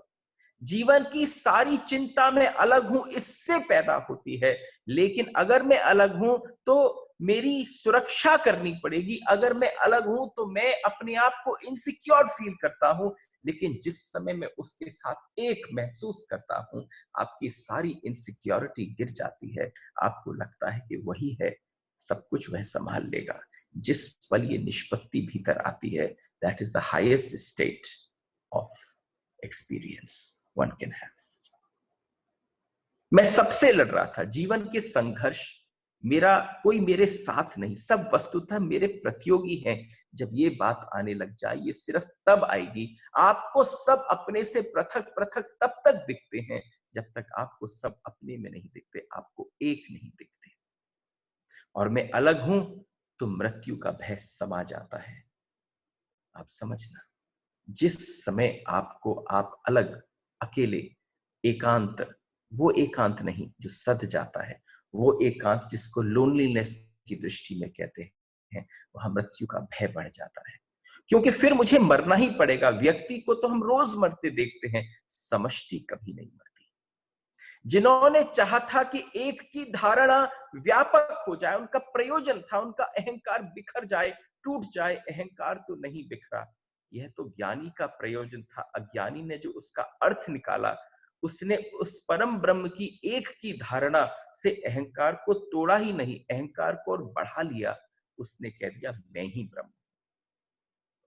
जीवन की सारी चिंता मैं अलग हूं इससे पैदा होती है, लेकिन अगर मैं अलग हूं तो मेरी सुरक्षा करनी पड़ेगी। अगर मैं अलग हूं तो मैं अपने आप को इनसिक्योर फील करता हूं, लेकिन जिस समय मैं उसके साथ एक महसूस करता हूं, आपकी सारी इनसिक्योरिटी गिर जाती है। आपको लगता है कि वही है, सब कुछ वह संभाल लेगा। जिस पल ये निष्पत्ति भीतर आती है, that is the highest state of experience one can have। मैं सबसे लड़ रहा था, जीवन के संघर्ष, कोई मेरे साथ नहीं, सब वस्तुतः मेरे प्रतियोगी हैं। जब ये बात आने लग जाए, ये सिर्फ तब आएगी। आपको सब अपने से पृथक पृथक तब तक दिखते हैं जब तक आपको सब अपने में नहीं दिखते, आपको एक नहीं दिखते। और मैं अलग हूं तो मृत्यु का भय समा जाता है। आप समझना, जिस समय आपको आप अलग, अकेले, एकांत, वो एकांत नहीं जो सध जाता है, वो एकांत जिसको लोनलीनेस की दृष्टि में कहते हैं, वहां मृत्यु का भय बढ़ जाता है, क्योंकि फिर मुझे मरना ही पड़ेगा। व्यक्ति को तो हम रोज मरते देखते हैं, समष्टि कभी नहीं मरती। जिन्होंने चाहा था कि एक की धारणा व्यापक हो जाए, उनका प्रयोजन था उनका अहंकार बिखर जाए, टूट जाए, अहंकार तो नहीं बिखरा। यह तो ज्ञानी का प्रयोजन था। अज्ञानी ने जो उसका अर्थ निकाला, उसने उस परम ब्रह्म की एक की धारणा से अहंकार को तोड़ा ही नहीं, अहंकार को और बढ़ा लिया। उसने कह दिया मैं ही ब्रह्म,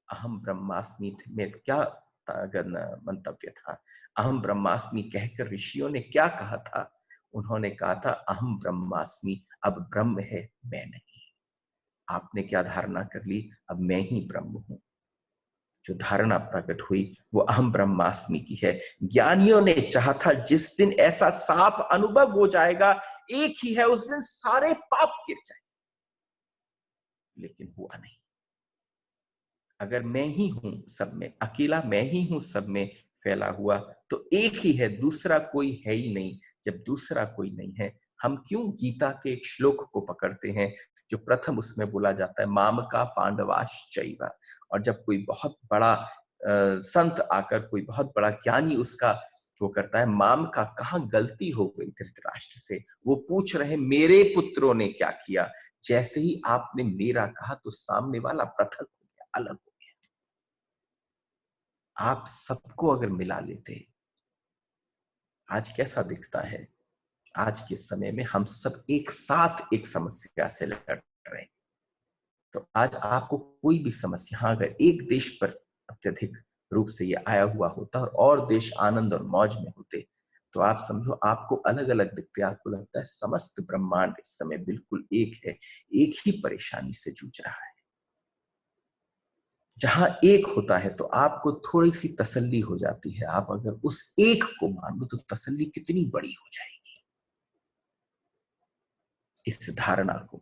अहम ब्रह्मास्मि में क्या अगर मंतव्य था। अहम ब्रह्मास्मि कहकर ऋषियों ने क्या कहा था? उन्होंने कहा था अहम ब्रह्मास्मि, अब ब्रह्म है मैं नहीं। आपने क्या धारणा कर ली? अब मैं ही ब्रह्म हूं। जो धारणा प्रकट हुई वो अहम ब्रह्मास्मि की है। ज्ञानियों ने चाहा था जिस दिन ऐसा साफ अनुभव हो जाएगा, एक ही है, उस दिन सारे पाप गिर जाए, लेकिन हुआ नहीं। अगर मैं ही हूं सब में, अकेला मैं ही हूं सब में फैला हुआ, तो एक ही है, दूसरा कोई है ही नहीं। जब दूसरा कोई नहीं है, हम क्यों गीता के एक श्लोक को पकड़ते हैं जो प्रथम उसमें बोला जाता है माम का पांडवाश्चैव। और जब कोई बहुत बड़ा संत आकर, कोई बहुत बड़ा ज्ञानी उसका वो करता है, माम का कहाँ गलती हो गई धृतराष्ट्र से, वो पूछ रहे मेरे पुत्रों ने क्या किया। जैसे ही आपने मेरा कहा तो सामने वाला पृथक हो गया, अलग हो। आप सबको अगर मिला लेते, आज कैसा दिखता है? आज के समय में हम सब एक साथ एक समस्या से लड़ रहे हैं। तो आज आपको कोई भी समस्या, हाँ, अगर एक देश पर अत्यधिक रूप से ये आया हुआ होता और देश आनंद और मौज में होते, तो आप समझो आपको अलग अलग दिखते। आपको लगता है समस्त ब्रह्मांड इस समय बिल्कुल एक है, एक ही परेशानी से जूझ रहा है। जहां एक होता है तो आपको थोड़ी सी तसल्ली हो जाती है। आप अगर उस एक को मान लो तो तसल्ली कितनी बड़ी हो जाएगी, इस धारणा को।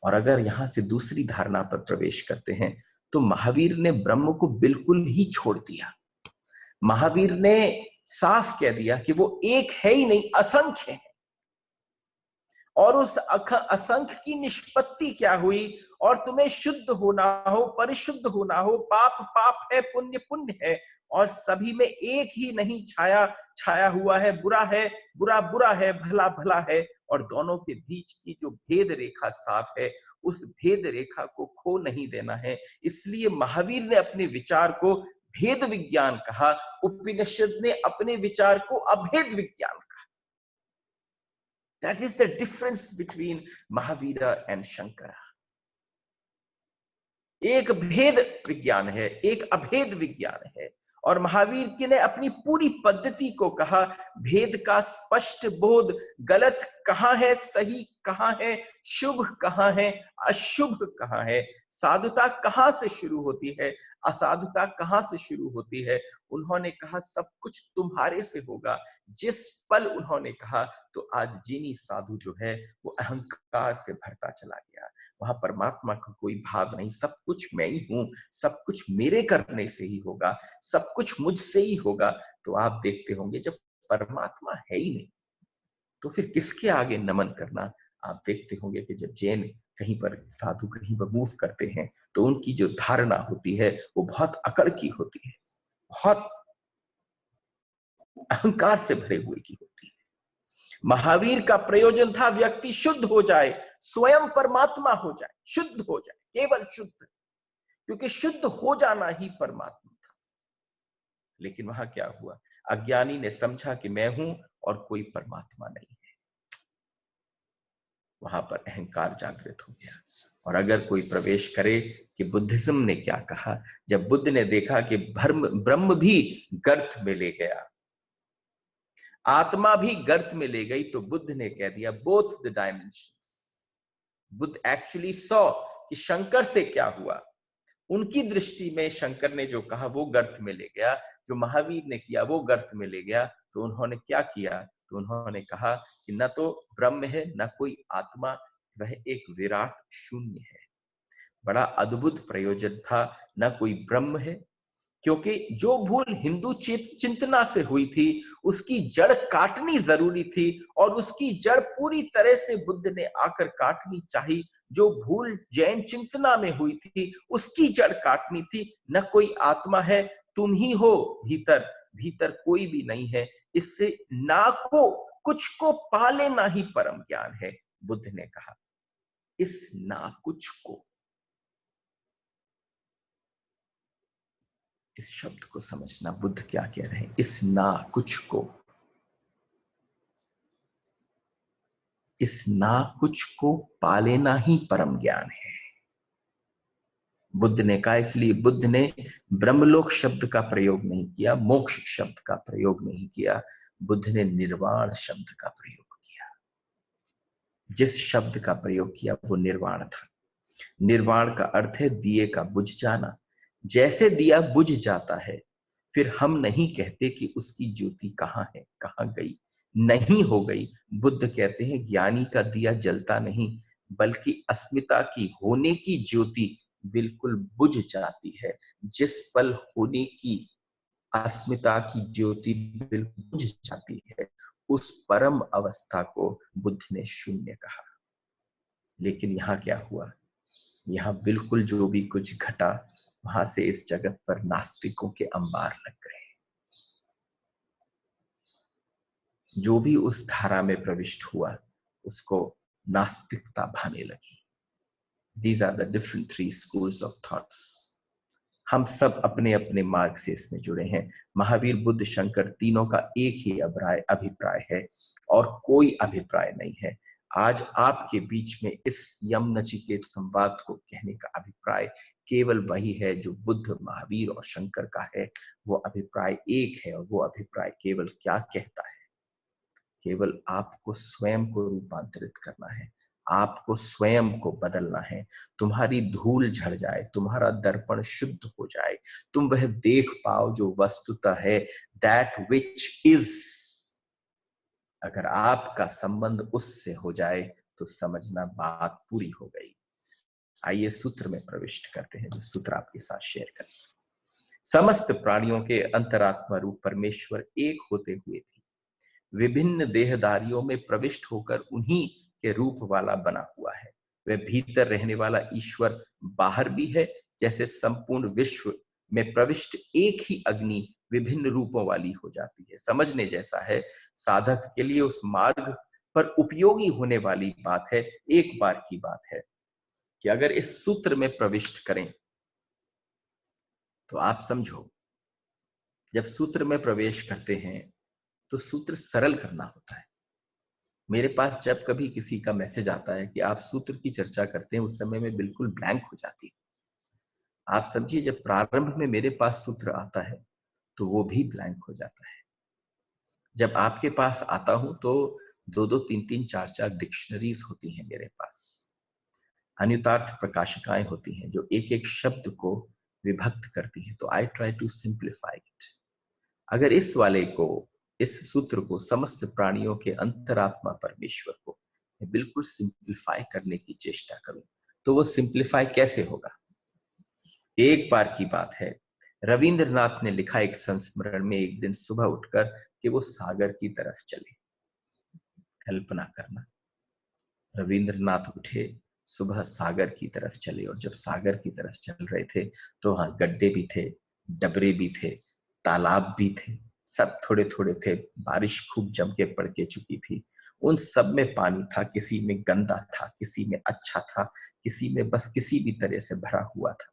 और अगर यहां से दूसरी धारणा पर प्रवेश करते हैं, तो महावीर ने ब्रह्म को बिल्कुल ही छोड़ दिया। महावीर ने साफ कह दिया कि वो एक है ही नहीं, असंख्य है। और उस असंख्य की निष्पत्ति क्या हुई? और तुम्हें शुद्ध होना हो, परिशुद्ध होना हो, पाप पाप है, पुण्य पुण्य है, और सभी में एक ही नहीं छाया छाया हुआ है, बुरा है, बुरा बुरा है, भला भला है, और दोनों के बीच की जो भेद रेखा साफ है, उस भेद रेखा को खो नहीं देना है। इसलिए महावीर ने अपने विचार को भेद विज्ञान कहा, उपनिषद ने अपने विचार को अभेद विज्ञान। That is the difference between Mahavira and Shankara. एक भेद विज्ञान है, एक अभेद विज्ञान है। और महावीर की ने अपनी पूरी पद्धति को कहा भेद का स्पष्ट बोध, गलत कहां है, सही कहां है, शुभ कहां है, अशुभ कहां है, साधुता कहां से शुरू होती है, असाधुता कहां से शुरू होती है। उन्होंने कहा सब कुछ तुम्हारे से होगा। जिस पल उन्होंने कहा, तो आज जिनी साधु जो है वो अहंकार से भरता चला गया। वहां परमात्मा का कोई भाव नहीं, सब कुछ मैं ही हूं, सब कुछ मेरे करने से ही होगा, सब कुछ मुझसे ही होगा। तो आप देखते होंगे जब परमात्मा है ही नहीं, तो फिर किसके आगे नमन करना? आप देखते होंगे कि जब जैन कहीं पर, साधु कहीं पर मूव करते हैं, तो उनकी जो धारणा होती है वो बहुत अकड़ की होती है, बहुत अहंकार से भरे हुए की होती है। महावीर का प्रयोजन था व्यक्ति शुद्ध हो जाए, स्वयं परमात्मा हो जाए, शुद्ध हो जाए, केवल शुद्ध, क्योंकि शुद्ध हो जाना ही परमात्मा था। लेकिन वहां क्या हुआ? अज्ञानी ने समझा कि मैं हूं और कोई परमात्मा नहीं है। वहां पर अहंकार जागृत हो गया। और अगर कोई प्रवेश करे कि बुद्धिज्म ने क्या कहा, जब बुद्ध ने देखा कि ब्रह्म भी गर्त में ले गया, आत्मा भी गर्त में ले गई, तो बुद्ध ने कह दिया both the dimensions. Buddha actually saw कि शंकर से क्या हुआ। उनकी दृष्टि में शंकर ने जो कहा वो गर्त में ले गया, जो महावीर ने किया वो गर्त में ले गया। तो उन्होंने क्या किया? तो उन्होंने कहा कि न तो ब्रह्म है, न कोई आत्मा, वह एक विराट शून्य है। बड़ा अद्भुत प्रयोजन था। न कोई ब्रह्म है, क्योंकि जो भूल हिंदू चिंतना से हुई थी उसकी जड़ काटनी जरूरी थी, और उसकी जड़ पूरी तरह से बुद्ध ने आकर काटनी चाहिए। जो भूल जैन चिंतना में हुई थी उसकी जड़ काटनी थी। न कोई आत्मा है, तुम ही हो भीतर, भीतर कोई भी नहीं है। इससे ना को कुछ को पा लेना ही परम ज्ञान है, बुद्ध ने कहा। इस ना कुछ को, इस शब्द को समझना, बुद्ध क्या कह रहे हैं। इस ना कुछ को, इस ना कुछ को पा लेना ही परम ज्ञान है, बुद्ध ने कहा। इसलिए बुद्ध ने ब्रह्मलोक शब्द का प्रयोग नहीं किया, मोक्ष शब्द का प्रयोग नहीं किया, बुद्ध ने निर्वाण शब्द का प्रयोग किया। जिस शब्द का प्रयोग किया वो निर्वाण था। निर्वाण का अर्थ है दिए का बुझ जाना। जैसे दिया बुझ जाता है, फिर हम नहीं कहते कि उसकी ज्योति कहां है, कहां गई, नहीं हो गई। बुद्ध कहते हैं ज्ञानी का दिया जलता नहीं, बल्कि अस्मिता की, होने की ज्योति बिल्कुल बुझ जाती है। जिस पल होने की, अस्मिता की ज्योति बिल्कुल बुझ जाती है, उस परम अवस्था को बुद्ध ने शून्य कहा। लेकिन यहां क्या हुआ, यहां बिल्कुल जो भी कुछ घटा, वहां से इस जगत पर नास्तिकों के अंबार लग गए। जो भी उस धारा में प्रविष्ट हुआ उसको नास्तिकता भाने लगी। These are the different three schools of thoughts. हम सब अपने अपने मार्ग से इसमें जुड़े हैं। महावीर, बुद्ध, शंकर तीनों का एक ही अभिप्राय है और कोई अभिप्राय नहीं है। आज आपके बीच में इस यम नचिकेत संवाद को कहने का अभिप्राय केवल वही है जो बुद्ध, महावीर और शंकर का है। वो अभिप्राय एक है, और वो अभिप्राय केवल क्या कहता है, केवल आपको स्वयं को रूपांतरित करना है, आपको स्वयं को बदलना है। तुम्हारी धूल झड़ जाए, तुम्हारा दर्पण शुद्ध हो जाए, तुम वह देख पाओ जो वस्तुतः है, दैट विच इज। अगर आपका संबंध उससे हो जाए तो समझना बात पूरी हो गई। आइए सूत्र में प्रविष्ट करते हैं, जो सूत्र आपके साथ शेयर करते हैं। समस्त प्राणियों के अंतरात्मा रूप परमेश्वर एक होते हुए भी विभिन्न देहधारियों में प्रविष्ट होकर उन्हीं के रूप वाला बना हुआ है। वह भीतर रहने वाला ईश्वर बाहर भी है, जैसे संपूर्ण विश्व में प्रविष्ट एक ही अग्नि विभिन्न रूपों वाली हो जाती है। समझने जैसा है, साधक के लिए उस मार्ग पर उपयोगी होने वाली बात है। एक बार की बात है कि अगर इस सूत्र में प्रविष्ट करें तो आप समझो, जब सूत्र में प्रवेश करते हैं तो सूत्र सरल करना होता है। मेरे पास जब कभी किसी का मैसेज आता है कि आप सूत्र की चर्चा करते हैं, उस समय में बिल्कुल ब्लैंक हो जाती हूं। आप समझिए, जब प्रारंभ में मेरे पास सूत्र आता है तो वो भी ब्लैंक हो जाता है। जब आपके पास आता हूं तो 2-2, 3-3, 4-4 डिक्शनरीज होती हैं मेरे पास। अनुतार्थ प्रकाशिकाएं होती हैं जो एक एक शब्द को विभक्त करती हैं। तो I try to simplify it. अगर इस सूत्र को समस्त प्राणियों के अंतरात्मा परमेश्वर को बिल्कुल सिंप्लीफाई करने की चेष्टा करूं, तो वो सिंप्लीफाई कैसे होगा। एक बार की बात है, रविंद्रनाथ ने लिखा एक संस्मरण में, एक दिन सुबह उठकर कि वो सागर की तरफ चले। कल्पना करना, रविंद्रनाथ उठे, सुबह सागर की तरफ चले, और जब सागर की तरफ चल रहे थे तो वहां गड्ढे भी थे, डबरे भी थे, तालाब भी थे, सब थोड़े थोड़े थे। बारिश खूब जम के पड़ के चुकी थी। उन सब में पानी था, किसी में गंदा था, किसी में अच्छा था, किसी में बस किसी भी तरह से भरा हुआ था।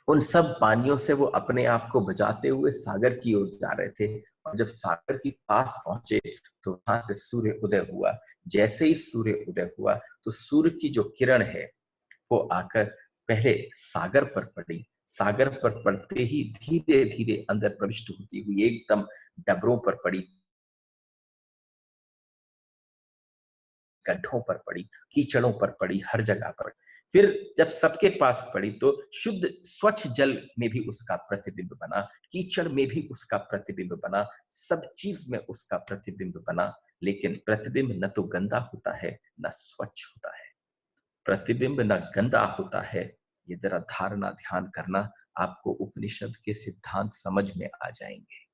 उन सब पानियों से वो अपने आप को बचाते हुए सागर की ओर जा रहे थे। और जब सागर के पास पहुंचे तो वहां से सूर्य उदय हुआ। जैसे ही सूर्य उदय हुआ तो सूर्य की जो किरण है वो आकर पहले सागर पर पड़ी। सागर पर पड़ते ही धीरे धीरे अंदर प्रविष्ट होती हुई एकदम डबरों पर पड़ी, गड्ढों पर पड़ी, कीचड़ों पर पड़ी, हर जगह पर। फिर जब सबके पास पड़ी तो शुद्ध स्वच्छ जल में भी उसका प्रतिबिंब बना, कीचड़ में भी उसका प्रतिबिंब बना, सब चीज में उसका प्रतिबिंब बना। लेकिन प्रतिबिंब न तो गंदा होता है न स्वच्छ होता है। प्रतिबिंब न गंदा होता है, ये जरा धारणा ध्यान करना। आपको उपनिषद के सिद्धांत समझ में आ जाएंगे।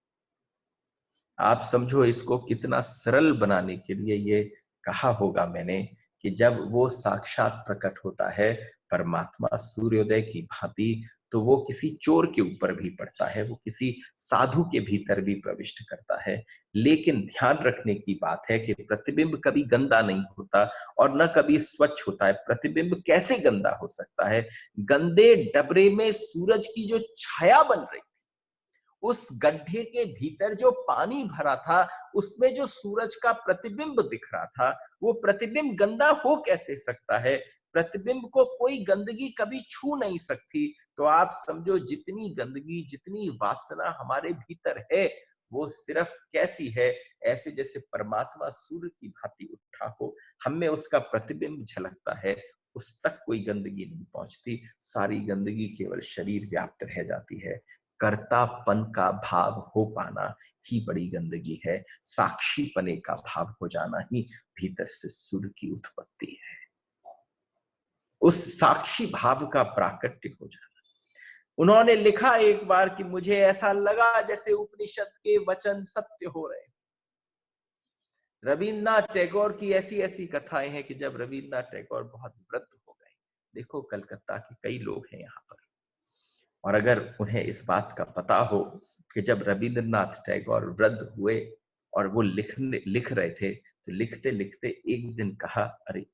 आप समझो इसको कितना सरल बनाने के लिए ये कहा होगा मैंने कि जब वो साक्षात प्रकट होता है परमात्मा सूर्योदय की भांति, तो वो किसी चोर के ऊपर भी पड़ता है, वो किसी साधु के भीतर भी प्रविष्ट करता है। लेकिन ध्यान रखने की बात है कि प्रतिबिंब कभी गंदा नहीं होता और न कभी स्वच्छ होता है। प्रतिबिंब कैसे गंदा हो सकता है? गंदे डबरे में सूरज की जो छाया बन रही, उस गड्ढे के भीतर जो पानी भरा था, उसमें जो सूरज का प्रतिबिंब दिख रहा था, वो प्रतिबिंब गंदा हो कैसे सकता है? प्रतिबिंब को कोई गंदगी कभी छू नहीं सकती। तो आप समझो जितनी गंदगी, जितनी वासना हमारे भीतर है, वो सिर्फ कैसी है? ऐसे जैसे परमात्मा सूर्य की भांति उठा हो, हम में उसका प्रतिबिंब झलकता है, उस तक कोई गंदगी नहीं पहुंचती। सारी गंदगी केवल शरीर व्याप्त रह जाती है। कर्तापन का भाव हो पाना ही बड़ी गंदगी है। साक्षी पने का भाव हो जाना ही भीतर से सूर्य की उत्पत्ति है। उस साक्षी भाव का प्राकट्य हो जाना। उन्होंने लिखा एक बार कि मुझे ऐसा लगा जैसे उपनिषद के वचन सत्य हो रहे। रविन्द्रनाथ टैगोर की ऐसी ऐसी कथाएं हैं कि जब रविन्द्रनाथ टैगोर बहुत वृद्ध हो गए, देखो कलकत्ता के कई लोग हैं यहाँ पर, और अगर उन्हें इस बात का पता हो कि जब रविंद्रनाथ टैगोर वृद्ध हुए और वो लिख रहे थे, तो लिखते लिखते एक दिन कहा, अरे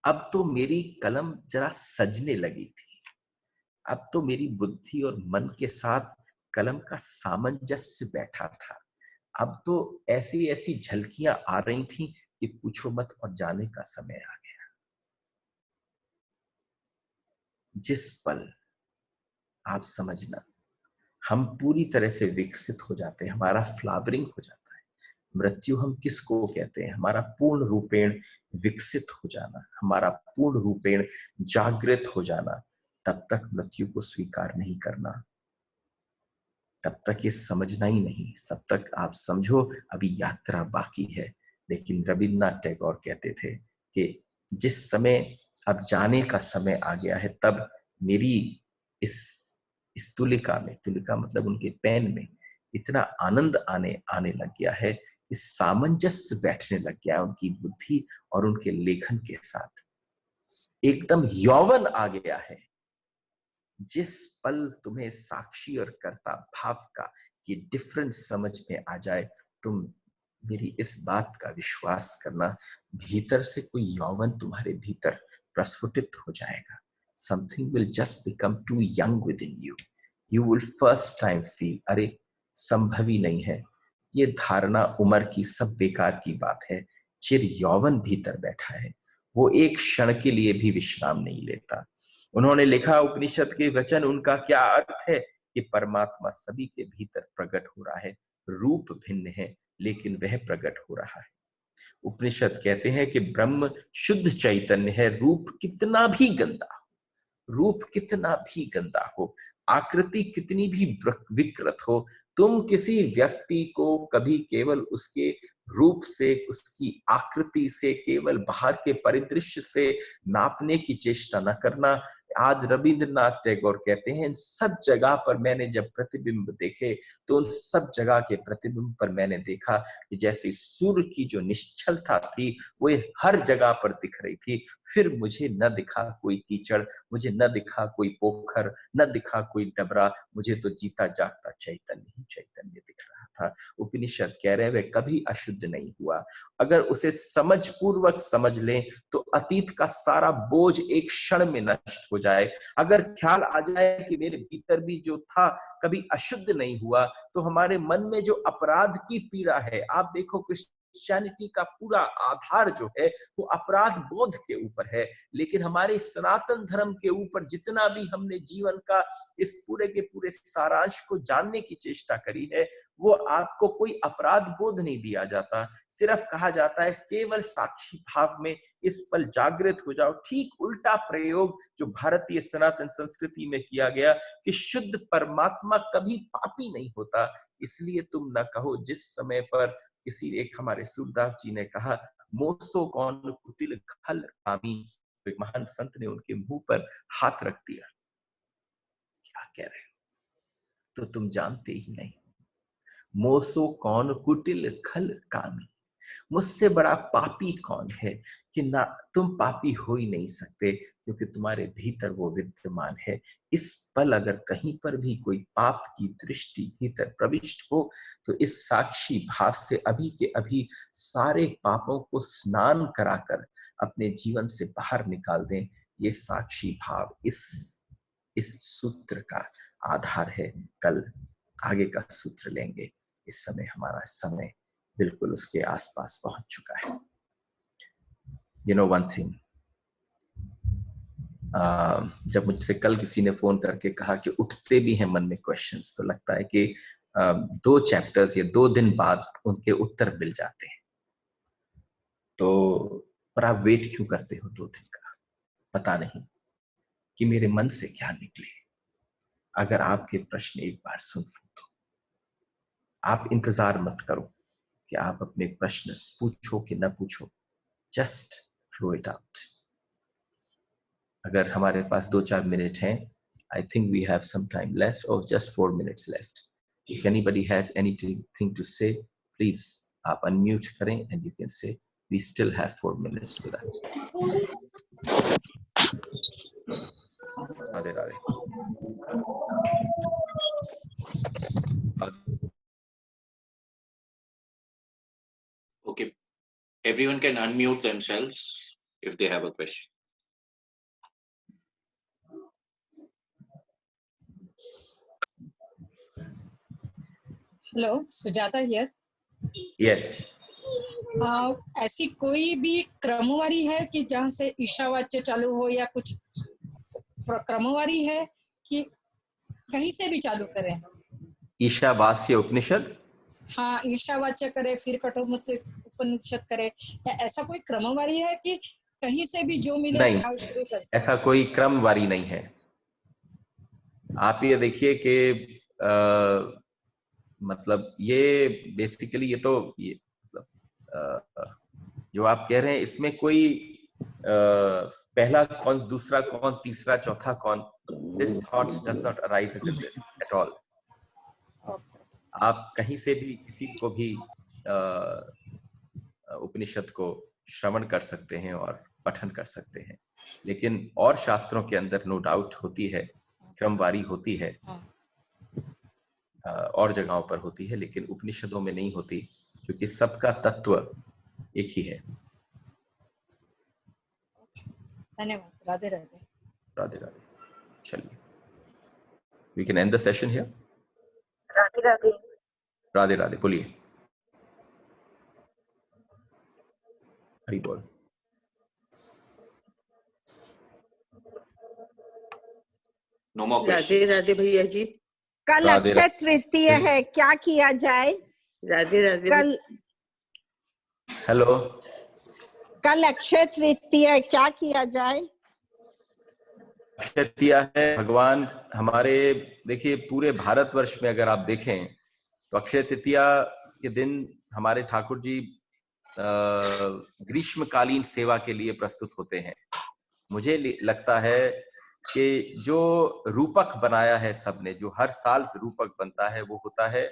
अब तो मेरी कलम जरा सजने लगी थी, अब तो मेरी बुद्धि और मन के साथ कलम का सामंजस्य बैठा था, अब तो ऐसी ऐसी झलकियां आ रही थी कि पूछो मत, और जाने का समय आ गया। जिस पल आप समझना हम पूरी तरह से विकसित हो जाते हैं, हमारा फ्लावरिंग हो जाता है। मृत्यु हम किसको कहते हैं? हमारा पूर्ण रूपेण विकसित हो जाना, हमारा पूर्ण रूपेण जागृत हो जाना। तब तक मृत्यु को स्वीकार नहीं करना, तब तक ये समझना ही नहीं, तब तक आप समझो अभी यात्रा बाकी है। लेकिन रविन्द्रनाथ टैगोर कहते थे कि जिस समय अब जाने का समय आ गया है, तब मेरी इस तुलिका में, तुलिका मतलब उनके पेन में, इतना आनंद आने आने लग गया है, इस सामंजस्य बैठने लग गया है उनकी बुद्धि और उनके लेखन के साथ, एकदम यौवन आ गया है। जिस पल तुम्हें साक्षी और कर्ता भाव का ये डिफरेंस समझ में आ जाए, तुम मेरी इस बात का विश्वास करना, भीतर से कोई यौवन तुम्हारे भीतर प्रस्फुटित हो जाएगा। Something will just become too young within you. You will first time feel, अरे संभव ही नहीं है, ये धारणा उम्र की सब बेकार की बात है। चिर यौवन भीतर बैठा है, वो एक क्षण के लिए भी विश्राम नहीं लेता। उन्होंने लिखा, उपनिषद के वचन उनका क्या अर्थ है कि परमात्मा सभी के भीतर प्रकट हो रहा है, रूप भिन्न है लेकिन वह प्रकट हो रहा है। उपनिषद कहते हैं कि ब्रह्म शुद्ध चैतन्य है, रूप कितना भी गंदा हो, रूप कितना भी गंदा हो, आकृति कितनी भी विकृत हो, तुम किसी व्यक्ति को कभी केवल उसके रूप से, उसकी आकृति से, केवल बाहर के परिदृश्य से नापने की चेष्टा न करना। आज रविंद्रनाथ टैगोर कहते हैं, इन सब जगह पर मैंने जब प्रतिबिंब देखे, तो उन सब जगह के प्रतिबिंब पर मैंने देखा कि जैसे सूर्य की जो निश्चलता थी, वो हर जगह पर दिख रही थी। फिर मुझे न दिखा कोई कीचड़, मुझे न दिखा कोई पोखर, न दिखा कोई डबरा, मुझे तो जीता जागता चैतन्य ही चैतन्य दिख रहा था। उपनिषद कह रहे हैं वह कभी अशुद्ध नहीं हुआ। अगर उसे समझ पूर्वक समझ लें तो अतीत का सारा बोझ एक क्षण में नष्ट हो जाए। अगर ख्याल आ जाए कि मेरे भीतर भी जो था कभी अशुद्ध नहीं हुआ, तो हमारे मन में जो अपराध की पीड़ा है, आप देखो क्रिश्चियनिटी का पूरा आधार जो है वो अपराध बोध के ऊपर है। लेकिन हमारे सनातन धर्म के ऊपर जितना भी हमने जीवन का इस पूरे के पूरे सारांश को जानने की चेष्टा करी है, वो आपको कोई अपराध बोध नहीं दिया जाता। सिर्फ कहा जाता है केवल साक्षी भाव में इस पल जागृत हो जाओ। ठीक उल्टा प्रयोग जो भारतीय सनातन संस्कृति में किया गया कि शुद्ध परमात्मा कभी पापी नहीं होता। इसलिए तुम न कहो, जिस समय पर किसी एक हमारे सूरदास जी ने कहा, मोसो कौन कुटिल खल कामी, एक महान संत ने उनके मुंह पर हाथ रख दिया कह रहे हो, तो तुम जानते ही नहीं। मोसो कौन कुटिल खल कामी, मुझसे बड़ा पापी कौन है कि ना तुम पापी हो ही नहीं सकते, क्योंकि तुम्हारे भीतर वो विद्यमान है। इस पल अगर कहीं पर भी कोई पाप की दृष्टि भीतर प्रविष्ट हो, तो इस साक्षी भाव से अभी के अभी सारे पापों को स्नान कराकर अपने जीवन से बाहर निकाल दें। ये साक्षी भाव इस सूत्र का आधार है। कल आगे का सूत्र लेंगे। इस समय हमारा समय बिल्कुल उसके आसपास पहुंच चुका है। You know one thing, जब मुझसे कल किसी ने फोन करके कहा कि उठते भी हैं मन में क्वेश्चंस, तो लगता है कि 2 चैप्टर्स या 2 दिन बाद उनके उत्तर मिल जाते हैं। तो पर आप वेट क्यों करते हो 2 दिन का? पता नहीं कि मेरे मन से क्या निकले। अगर आपके प्रश्न एक बार सुन लो, तो आप इंतजार मत करो कि आप अपने प्रश्न पूछो कि न पूछो, जस्ट फ्लो इट आउट। अगर हमारे पास 2-4 मिनट हैं, I think we have some time left, or just 4 minutes left. If anybody has anything to say, please आप unmute करें and you can say. We still have 4 minutes with that. Radhe Radhe. Okay, everyone can unmute themselves if they have a question. Hello, Sujata here. Yes. ऐसी कोई भी क्रमवारी है कि जहाँ से ईशावाच्य चालू हो, या कुछ क्रमवारी है कि कहीं से भी चालू करें? ईशावास्य उपनिषद, हाँ, ईशावाच्य करे फिर कठोपनिषद उपनिषद करे, ऐसा कोई क्रमवारी है कि कहीं से भी जो मिले नहीं, शुरू कर? ऐसा कोई क्रमवारी नहीं है। आप ये देखिए कि मतलब ये बेसिकली ये मतलब जो आप कह रहे हैं, इसमें कोई पहला कौन, दूसरा कौन, तीसरा चौथा कौन, this thought does not arise in this at all. आप कहीं से भी किसी को भी उपनिषद को श्रवण कर सकते हैं और पठन कर सकते हैं, लेकिन और शास्त्रों के अंदर नो डाउट होती है, क्रमवारी होती है, और जगहों पर होती है, लेकिन उपनिषदों में नहीं होती, क्योंकि सबका तत्व एक ही है। धन्यवाद। राधे राधे। राधे राधे। चलिए, we can end the session here. Radhe Radhe. Radhe Radhe. बोलिए। हरि बोल। No more questions. Radhe Radhe भैया जी। कल अक्षय तृतीया है, क्या किया जाए? राधे राधे। कल हेलो, कल अक्षय तृतीया है, क्या किया जाए? अक्षय तृतीया है। भगवान हमारे, देखिए पूरे भारतवर्ष में अगर आप देखें तो अक्षय तृतीया के दिन हमारे ठाकुर जी ग्रीष्मकालीन सेवा के लिए प्रस्तुत होते हैं। मुझे लगता है कि जो रूपक बनाया है सबने, जो हर साल रूपक बनता है, वो होता है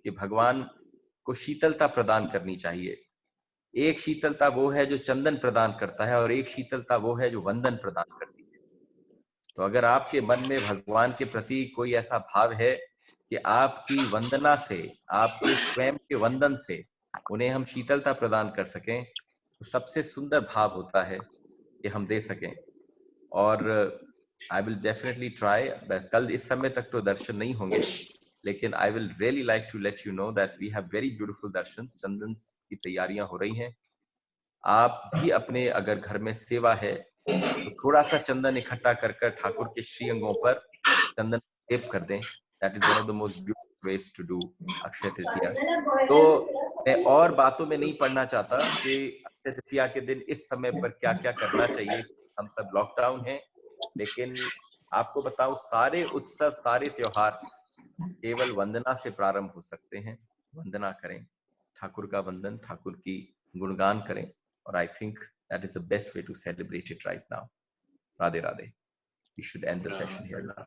कि भगवान को शीतलता प्रदान करनी चाहिए। एक शीतलता वो है जो चंदन प्रदान करता है, और एक शीतलता वो है जो वंदन प्रदान करती है। तो अगर आपके मन में भगवान के प्रति कोई ऐसा भाव है कि आपकी वंदना से, आपके स्वयं के वंदन से उन्हें हम शीतलता प्रदान कर सकें, तो सबसे सुंदर भाव होता है कि हम दे सकें। और आई विल डेफिनेटली ट्राई। कल इस समय तक तो दर्शन नहीं होंगे, लेकिन I will really like to let you know that we have very beautiful दर्शंस। चंदन की तैयारियां हो रही हैं। आप भी अपने अगर घर में सेवा है तो थोड़ा सा चंदन इकट्ठा कर ठाकुर के श्री अंगों पर चंदन लेप कर दें। That is one of the most beautiful ways to do Akshaya Tritiya. तो मैं और बातों में नहीं पढ़ना चाहता कि अक्षय तृतीया के दिन इस समय पर क्या क्या करना चाहिए। हम सब लॉकडाउन हैं, लेकिन आपको बताऊं, सारे उत्सव, सारे त्योहार केवल वंदना से प्रारंभ हो सकते हैं। वंदना करें, ठाकुर का वंदन, ठाकुर की गुणगान करें, और I think that is the best way to celebrate it right now. Radhe Radhe. We should end the session here now.